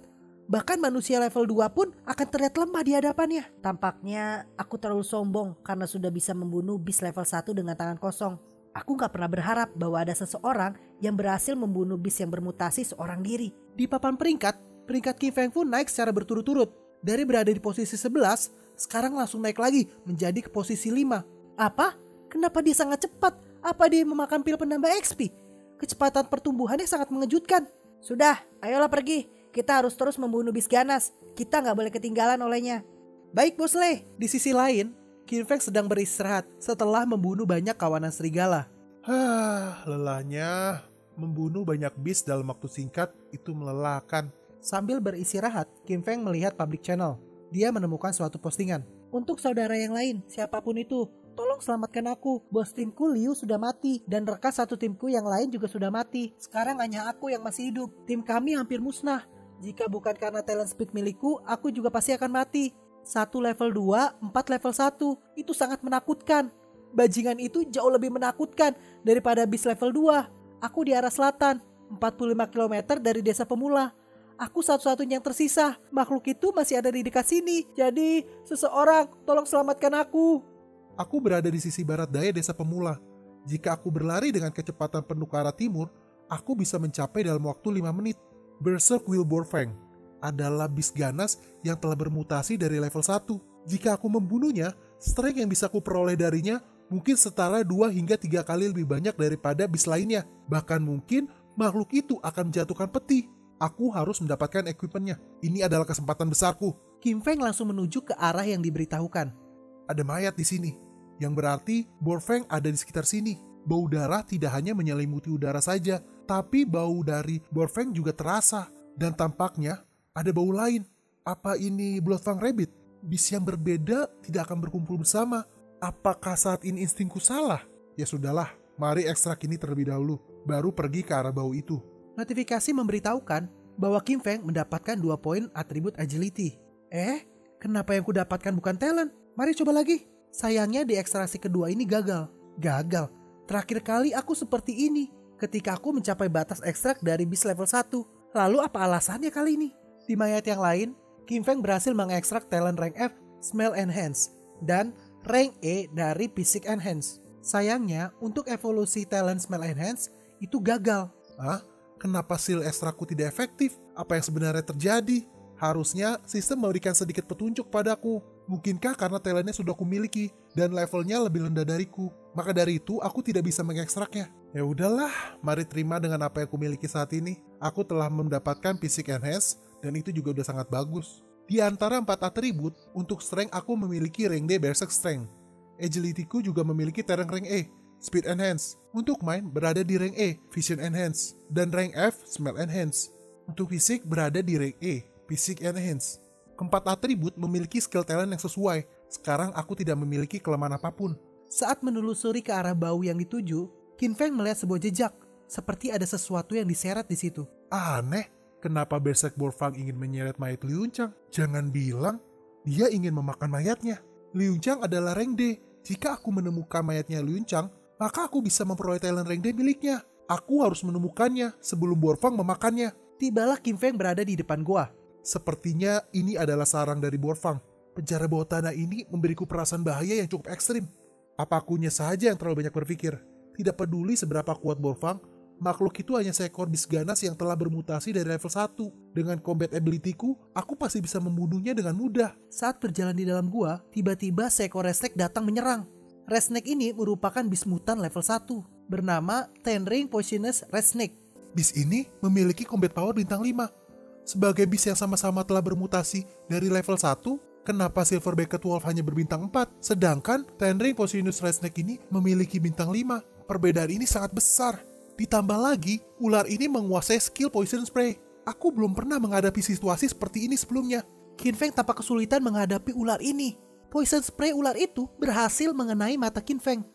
A: Bahkan manusia level 2 pun akan terlihat lemah di hadapannya.
C: Tampaknya aku terlalu sombong karena sudah bisa membunuh bis level 1 dengan tangan kosong. Aku gak pernah berharap bahwa ada seseorang yang berhasil membunuh bis yang bermutasi seorang diri.
A: Di papan peringkat King Feng Fu naik secara berturut-turut. Dari berada di posisi 11, sekarang langsung naik lagi menjadi ke posisi 5.
C: Apa? Kenapa dia sangat cepat? Apa dia memakan pil penambah XP? Kecepatan pertumbuhannya sangat mengejutkan. Sudah, ayolah pergi. Kita harus terus membunuh bis ganas. Kita gak boleh ketinggalan olehnya.
A: Baik Bos Le. Di sisi lain, King Feng sedang beristirahat setelah membunuh banyak kawanan serigala.
B: Lelahnya. Membunuh banyak bis dalam waktu singkat itu melelahkan.
A: Sambil beristirahat, King Feng melihat public channel. Dia menemukan suatu postingan.
C: Untuk saudara yang lain, siapapun itu, tolong selamatkan aku. Bos timku Liu sudah mati dan rekan satu timku yang lain juga sudah mati. Sekarang hanya aku yang masih hidup. Tim kami hampir musnah. Jika bukan karena talent speed milikku, aku juga pasti akan mati. 1 level 2, 4 level 1. Itu sangat menakutkan. Bajingan itu jauh lebih menakutkan daripada bis level 2. Aku di arah selatan, 45 km dari desa pemula. Aku satu-satunya yang tersisa. Makhluk itu masih ada di dekat sini. Jadi, seseorang tolong selamatkan aku.
B: Aku berada di sisi barat daya desa pemula. Jika aku berlari dengan kecepatan penuh ke arah timur, aku bisa mencapai dalam waktu 5 menit. Berserk Wilbur Feng adalah bis ganas yang telah bermutasi dari level 1. Jika aku membunuhnya, strength yang bisa aku peroleh darinya mungkin setara 2 hingga 3 kali lebih banyak daripada bis lainnya. Bahkan mungkin makhluk itu akan menjatuhkan peti. Aku harus mendapatkan equipmentnya. Ini adalah kesempatan besarku.
A: King Feng langsung menuju ke arah yang diberitahukan.
B: Ada mayat di sini, yang berarti Borfeng ada di sekitar sini. Bau darah tidak hanya menyelimuti udara saja, tapi bau dari Borfeng juga terasa. Dan tampaknya ada bau lain. Apa ini Bloodfang Rabbit? Bis yang berbeda tidak akan berkumpul bersama. Apakah saat ini instingku salah? Ya sudahlah, mari ekstrak ini terlebih dahulu, baru pergi ke arah bau itu.
A: Notifikasi memberitahukan bahwa King Feng mendapatkan 2 poin atribut agility. Kenapa yang kudapatkan bukan talent? Mari coba lagi. Sayangnya di ekstraksi kedua ini gagal. Terakhir kali aku seperti ini ketika aku mencapai batas ekstrak dari bis level 1. Lalu apa alasannya kali ini? Di mayat yang lain, King Feng berhasil mengekstrak talent rank F, Smell Enhance, dan rank E dari Physique Enhance. Sayangnya, untuk evolusi talent Smell Enhance itu gagal.
B: Kenapa skill ekstraku tidak efektif? Apa yang sebenarnya terjadi? Harusnya sistem memberikan sedikit petunjuk padaku. Mungkinkah karena talentnya sudah kumiliki dan levelnya lebih rendah dariku? Maka dari itu aku tidak bisa mengekstraknya. Ya udahlah, mari terima dengan apa yang kumiliki saat ini. Aku telah mendapatkan Physique Enhance dan itu juga udah sangat bagus. Di antara 4 atribut, untuk strength aku memiliki rank D Berserk Strength. Agility-ku juga memiliki tereng rank E, Speed Enhance. Untuk Mind berada di rank E, Vision Enhance. Dan rank F, Smell Enhance. Untuk Fisik berada di rank E, Physique Enhance. Keempat atribut memiliki skill talent yang sesuai. Sekarang aku tidak memiliki kelemahan apapun.
A: Saat menelusuri ke arah bau yang dituju, King Feng melihat sebuah jejak. Seperti ada sesuatu yang diseret di situ.
B: Aneh, kenapa Berserk Borfang ingin menyeret mayat Liu Chang? Jangan bilang dia ingin memakan mayatnya. Liu Chang adalah rank D. Jika aku menemukan mayatnya Liu Chang, maka aku bisa memperoleh talent rank D miliknya. Aku harus menemukannya sebelum Borfang memakannya.
A: Tibalah King Feng berada di depan gua.
B: Sepertinya ini adalah sarang dari Borfang. Penjara bawah tanah ini memberiku perasaan bahaya yang cukup ekstrim. Apa akunya saja yang terlalu banyak berpikir? Tidak peduli seberapa kuat Borfang, makhluk itu hanya seekor bis ganas yang telah bermutasi dari level 1. Dengan combat ability-ku, aku pasti bisa membunuhnya dengan mudah.
A: Saat berjalan di dalam gua, tiba-tiba seekor Resnake datang menyerang. Resnake ini merupakan bis mutan level 1, bernama Tenring Poisonous Resnake.
B: Bis ini memiliki combat power bintang 5. Sebagai bis yang sama-sama telah bermutasi dari level 1, kenapa Silver-Backed Wolf hanya berbintang 4, sedangkan Tenring Poisonous Resnake ini memiliki bintang 5. Perbedaan ini sangat besar. Ditambah lagi, ular ini menguasai skill Poison Spray. Aku belum pernah menghadapi situasi seperti ini sebelumnya.
A: King Feng tampak kesulitan menghadapi ular ini. Poison Spray ular itu berhasil mengenai mata King Feng.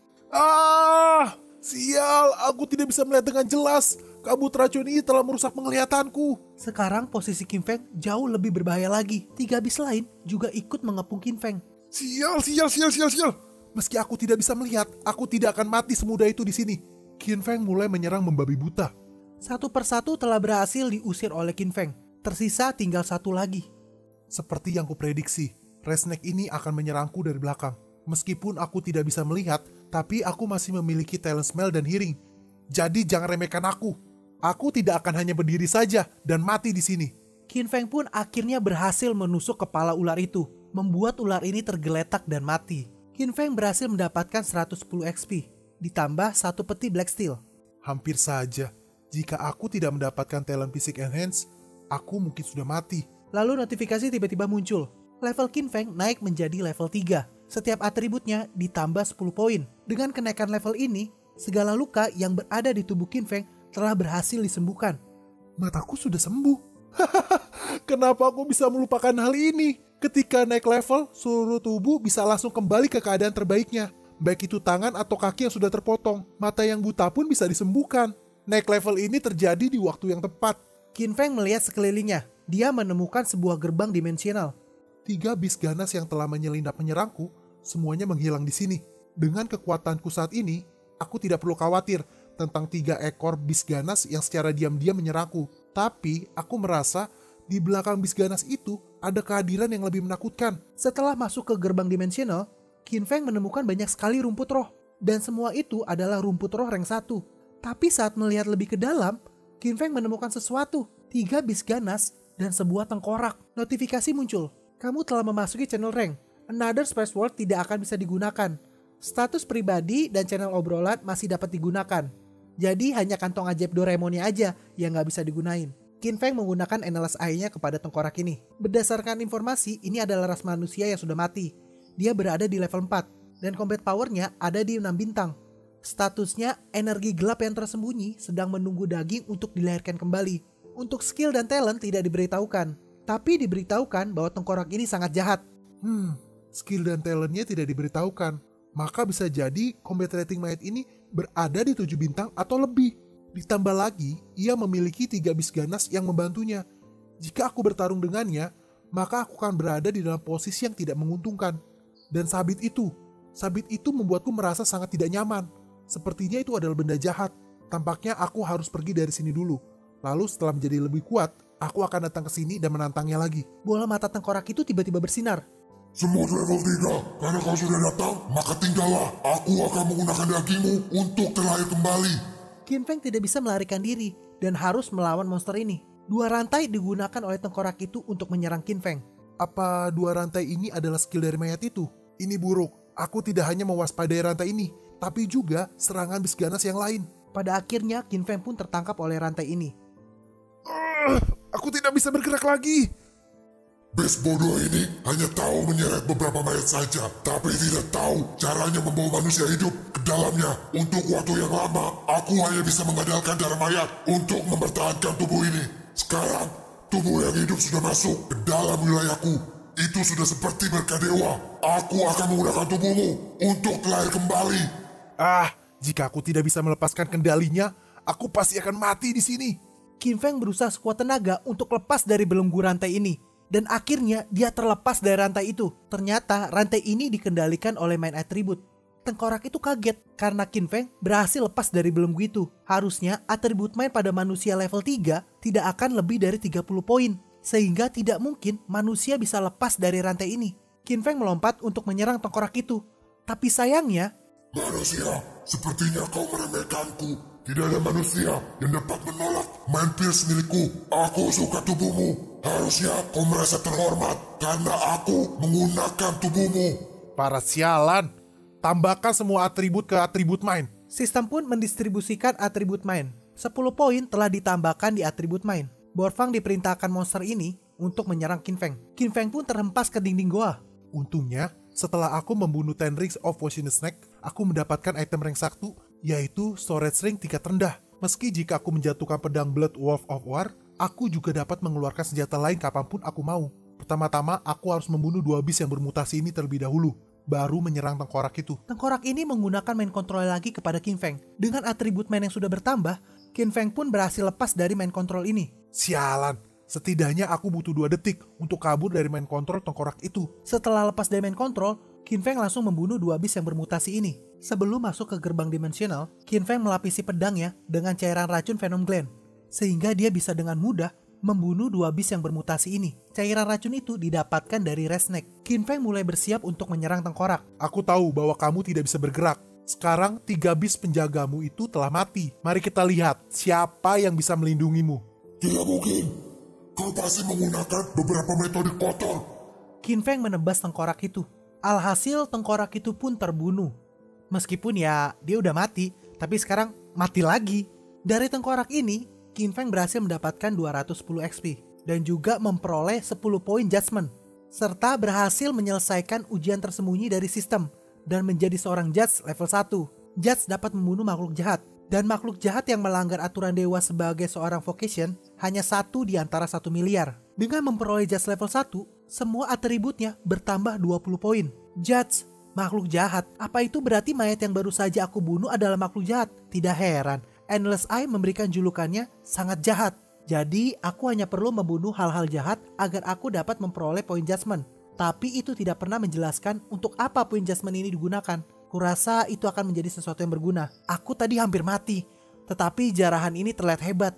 B: Sial, aku tidak bisa melihat dengan jelas. Kabut racun ini telah merusak penglihatanku.
A: Sekarang posisi Qin Feng jauh lebih berbahaya lagi. 3 bis lain juga ikut mengepung Qin Feng.
B: Sial. Meski aku tidak bisa melihat, aku tidak akan mati semudah itu di sini. Qin Feng mulai menyerang membabi buta.
A: Satu persatu telah berhasil diusir oleh Qin Feng. Tersisa tinggal 1 lagi.
B: Seperti yang kuprediksi, Resnack ini akan menyerangku dari belakang. Meskipun aku tidak bisa melihat, tapi aku masih memiliki talent smell dan hearing. Jadi jangan remehkan aku. Aku tidak akan hanya berdiri saja dan mati di sini.
A: Qin Feng pun akhirnya berhasil menusuk kepala ular itu, membuat ular ini tergeletak dan mati. Qin Feng berhasil mendapatkan 110 XP, ditambah 1 peti Black Steel.
B: Hampir saja. Jika aku tidak mendapatkan talent Physique Enhance, aku mungkin sudah mati.
A: Lalu notifikasi tiba-tiba muncul. Level Qin Feng naik menjadi level 3. Setiap atributnya ditambah 10 poin. Dengan kenaikan level ini, segala luka yang berada di tubuh Qin Feng telah berhasil disembuhkan.
B: Mataku sudah sembuh. Kenapa aku bisa melupakan hal ini? Ketika naik level, seluruh tubuh bisa langsung kembali ke keadaan terbaiknya. Baik itu tangan atau kaki yang sudah terpotong. Mata yang buta pun bisa disembuhkan. Naik level ini terjadi di waktu yang tepat.
A: Qin Feng melihat sekelilingnya. Dia menemukan sebuah gerbang dimensional.
B: 3 bis ganas yang telah menyelinap menyerangku, semuanya menghilang di sini. Dengan kekuatanku saat ini, aku tidak perlu khawatir tentang 3 ekor bis ganas yang secara diam-diam menyerangku. Tapi, aku merasa di belakang bis ganas itu ada kehadiran yang lebih menakutkan.
A: Setelah masuk ke gerbang dimensional, Qin Feng menemukan banyak sekali rumput roh. Dan semua itu adalah rumput roh rank 1. Tapi saat melihat lebih ke dalam, Qin Feng menemukan sesuatu. 3 bis ganas dan sebuah tengkorak. Notifikasi muncul. Kamu telah memasuki channel rank. Another Space World tidak akan bisa digunakan. Status pribadi dan channel obrolan masih dapat digunakan. Jadi hanya kantong ajaib Doraemonnya aja yang nggak bisa digunain. Qin Feng menggunakan Analyze Eye-nya kepada tengkorak ini. Berdasarkan informasi, ini adalah ras manusia yang sudah mati. Dia berada di level 4 dan combat power-nya ada di 6 bintang. Statusnya energi gelap yang tersembunyi sedang menunggu daging untuk dilahirkan kembali. Untuk skill dan talent tidak diberitahukan. Tapi diberitahukan bahwa tengkorak ini sangat jahat.
B: Skill dan talentnya tidak diberitahukan. Maka bisa jadi combat rating mayat ini berada di 7 bintang atau lebih. Ditambah lagi, ia memiliki 3 bis ganas yang membantunya. Jika aku bertarung dengannya, maka aku akan berada di dalam posisi yang tidak menguntungkan. Dan sabit itu membuatku merasa sangat tidak nyaman. Sepertinya itu adalah benda jahat. Tampaknya aku harus pergi dari sini dulu. Lalu setelah menjadi lebih kuat, aku akan datang ke sini dan menantangnya lagi.
A: Bola mata tengkorak itu tiba-tiba bersinar.
D: Semua level 3, karena kau sudah datang, maka tinggallah. Aku akan menggunakan dagingmu untuk terlahir kembali.
A: Qin Feng tidak bisa melarikan diri dan harus melawan monster ini. 2 rantai digunakan oleh tengkorak itu untuk menyerang Qin Feng.
B: Apa 2 rantai ini adalah skill dari mayat itu? Ini buruk. Aku tidak hanya mewaspadai rantai ini, tapi juga serangan bis ganas yang lain.
A: Pada akhirnya Qin Feng pun tertangkap oleh rantai ini.
B: Aku tidak bisa bergerak lagi.
D: Bes bodoh ini hanya tahu menyeret beberapa mayat saja, tapi tidak tahu caranya membawa manusia hidup ke dalamnya. Untuk waktu yang lama, aku hanya bisa mengandalkan darah mayat untuk mempertahankan tubuh ini. Sekarang, tubuh yang hidup sudah masuk ke dalam wilayahku. Itu sudah seperti berkah dewa. Aku akan menggunakan tubuhmu untuk terlahir kembali.
B: Jika aku tidak bisa melepaskan kendalinya, aku pasti akan mati di sini.
A: Qin Feng berusaha sekuat tenaga untuk lepas dari belenggu rantai ini. Dan akhirnya dia terlepas dari rantai itu. Ternyata rantai ini dikendalikan oleh main atribut. Tengkorak itu kaget karena Qin Feng berhasil lepas dari belenggu itu. Harusnya atribut main pada manusia level 3 tidak akan lebih dari 30 poin. Sehingga tidak mungkin manusia bisa lepas dari rantai ini. Qin Feng melompat untuk menyerang tengkorak itu. Tapi sayangnya,
D: manusia, sepertinya kau meremehkanku. Tidak ada manusia yang dapat menolak main pierce milikku. Aku suka tubuhmu. Harusnya kau merasa terhormat karena aku menggunakan tubuhmu.
B: Para sialan, tambahkan semua atribut ke atribut main.
A: sistem pun mendistribusikan atribut main. 10 poin telah ditambahkan di atribut main. Borfang diperintahkan monster ini untuk menyerang Qin Feng. Qin Feng pun terhempas ke dinding goa.
B: Untungnya, setelah aku membunuh 10 rings of poisonous snake, aku mendapatkan item rank 1, yaitu storage ring tingkat rendah. Meski jika aku menjatuhkan pedang Blood Wolf of War, aku juga dapat mengeluarkan senjata lain kapanpun aku mau. Pertama-tama, aku harus membunuh 2 beast yang bermutasi ini terlebih dahulu. baru menyerang tengkorak itu.
A: Tengkorak ini menggunakan main control lagi kepada Qin Feng. Dengan atribut main yang sudah bertambah, Qin Feng pun berhasil lepas dari main control ini.
B: Sialan, setidaknya aku butuh 2 detik untuk kabur dari main kontrol tengkorak itu.
A: Setelah lepas dari main control, Qin Feng langsung membunuh 2 beast yang bermutasi ini. Sebelum masuk ke gerbang dimensional, Qin Feng melapisi pedangnya dengan cairan racun Venom Gland, sehingga dia bisa dengan mudah membunuh 2 beast yang bermutasi ini. Cairan racun itu didapatkan dari Resnack. Qin Feng mulai bersiap untuk menyerang tengkorak.
B: Aku tahu bahwa kamu tidak bisa bergerak. Sekarang 3 beast penjagamu itu telah mati. Mari kita lihat siapa yang bisa melindungimu.
D: Tidak mungkin. Kau pasti menggunakan beberapa metode kotor.
A: Qin Feng menebas tengkorak itu. Alhasil tengkorak itu pun terbunuh. Meskipun ya dia udah mati, tapi sekarang mati lagi. Dari tengkorak ini, Qin Feng berhasil mendapatkan 210 XP dan juga memperoleh 10 poin judgment, serta berhasil menyelesaikan ujian tersembunyi dari sistem dan menjadi seorang judge level 1. Judge dapat membunuh makhluk jahat, dan makhluk jahat yang melanggar aturan dewa sebagai seorang vocation hanya 1 di antara 1 miliar. Dengan memperoleh judge level 1, semua atributnya bertambah 20 poin. Judge, makhluk jahat. Apa itu berarti mayat yang baru saja aku bunuh adalah makhluk jahat? Tidak heran, Endless Eye memberikan julukannya sangat jahat. Jadi aku hanya perlu membunuh hal-hal jahat agar aku dapat memperoleh poin judgment. Tapi itu tidak pernah menjelaskan untuk apa poin judgment ini digunakan. Kurasa itu akan menjadi sesuatu yang berguna. Aku tadi hampir mati, tetapi jarahan ini terlihat hebat.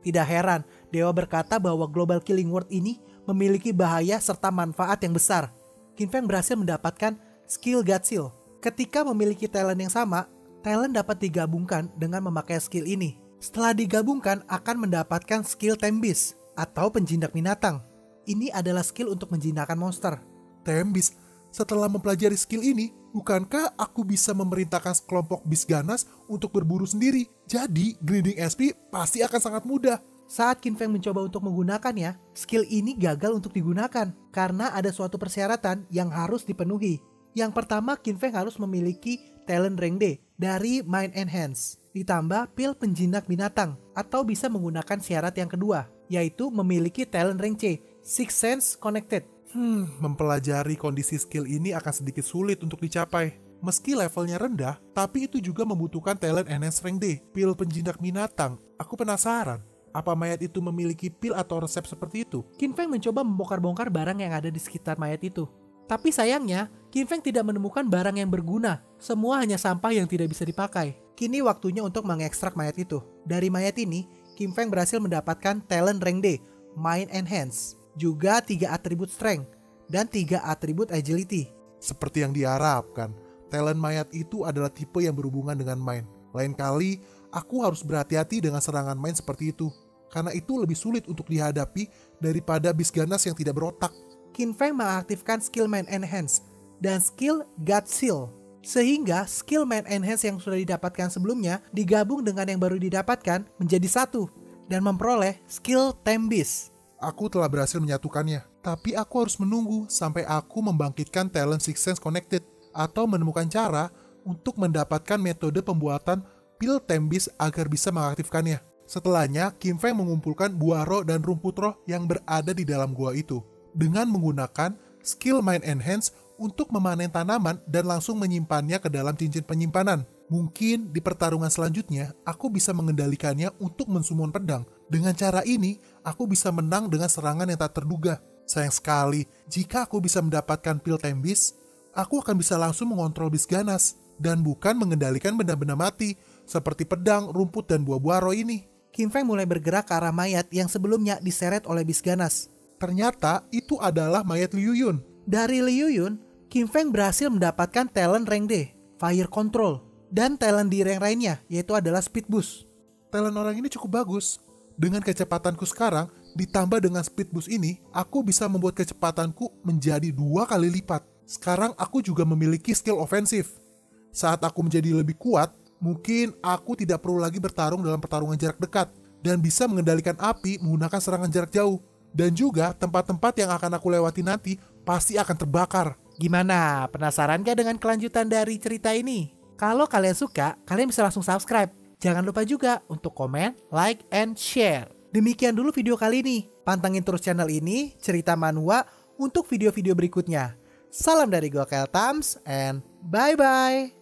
A: Tidak heran, Dewa berkata bahwa Global Killing World ini memiliki bahaya serta manfaat yang besar. Qin Feng berhasil mendapatkan skill God Seal. Ketika memiliki talent yang sama, talent dapat digabungkan dengan memakai skill ini. Setelah digabungkan akan mendapatkan skill Tembis atau penjinak binatang. Ini adalah skill untuk menjinakkan monster.
B: Tembis, setelah mempelajari skill ini, bukankah aku bisa memerintahkan sekelompok beast ganas untuk berburu sendiri? Jadi, grinding SP pasti akan sangat mudah.
A: Saat Qin Feng mencoba untuk menggunakannya, skill ini gagal untuk digunakan karena ada suatu persyaratan yang harus dipenuhi. Yang pertama, Qin Feng harus memiliki talent rank D dari Mind Enhance, ditambah pil penjinak binatang, atau bisa menggunakan syarat yang kedua, yaitu memiliki talent rank C, Sixth Sense Connected.
B: Mempelajari kondisi skill ini akan sedikit sulit untuk dicapai. Meski levelnya rendah, tapi itu juga membutuhkan talent enhance rank D, pil penjinak binatang. Aku penasaran, apa mayat itu memiliki pil atau resep seperti itu?
A: Qin Feng mencoba membongkar-bongkar barang yang ada di sekitar mayat itu. Tapi sayangnya, Qin Feng tidak menemukan barang yang berguna. Semua hanya sampah yang tidak bisa dipakai. Kini waktunya untuk mengekstrak mayat itu. Dari mayat ini, Qin Feng berhasil mendapatkan talent rank D, Mind Enhance, juga 3 atribut Strength, dan 3 atribut Agility.
B: Seperti yang diharapkan, talent mayat itu adalah tipe yang berhubungan dengan Mind. Lain kali, aku harus berhati-hati dengan serangan Mind seperti itu, karena itu lebih sulit untuk dihadapi daripada beast ganas yang tidak berotak.
A: Qin Feng mengaktifkan skill Mind Enhance dan skill God Seal, sehingga skill Mind Enhance yang sudah didapatkan sebelumnya digabung dengan yang baru didapatkan menjadi satu dan memperoleh skill Tembis.
B: Aku telah berhasil menyatukannya, tapi aku harus menunggu sampai aku membangkitkan talent Sixth Sense Connected atau menemukan cara untuk mendapatkan metode pembuatan pil Tembis agar bisa mengaktifkannya. Setelahnya, Qin Feng mengumpulkan buah roh dan rumput roh yang berada di dalam gua itu dengan menggunakan skill Mind Enhance untuk memanen tanaman dan langsung menyimpannya ke dalam cincin penyimpanan. Mungkin di pertarungan selanjutnya, aku bisa mengendalikannya untuk mensummon pedang. Dengan cara ini, aku bisa menang dengan serangan yang tak terduga. Sayang sekali, jika aku bisa mendapatkan pil Tembis, aku akan bisa langsung mengontrol beast ganas, dan bukan mengendalikan benda-benda mati, seperti pedang, rumput, dan buah-buah roh ini.
A: Qin Feng mulai bergerak ke arah mayat yang sebelumnya diseret oleh beast ganas.
B: Ternyata, itu adalah mayat Liu Yun.
A: Dari Liu Yun, Qin Feng berhasil mendapatkan talent rank D, Fire Control, dan talent di rank lainnya, yaitu adalah Speed Boost.
B: Talent orang ini cukup bagus. Dengan kecepatanku sekarang, ditambah dengan Speed Boost ini, aku bisa membuat kecepatanku menjadi 2 kali lipat. Sekarang aku juga memiliki skill ofensif. Saat aku menjadi lebih kuat, mungkin aku tidak perlu lagi bertarung dalam pertarungan jarak dekat, dan bisa mengendalikan api menggunakan serangan jarak jauh. Dan juga tempat-tempat yang akan aku lewati nanti pasti akan terbakar.
A: Gimana? Penasaran gak dengan kelanjutan dari cerita ini? Kalau kalian suka, kalian bisa langsung subscribe. Jangan lupa juga untuk komen, like, and share. Demikian dulu video kali ini. Pantengin terus channel ini, Cerita Manhwa, untuk video-video berikutnya. Salam dari gua Keltams and bye-bye.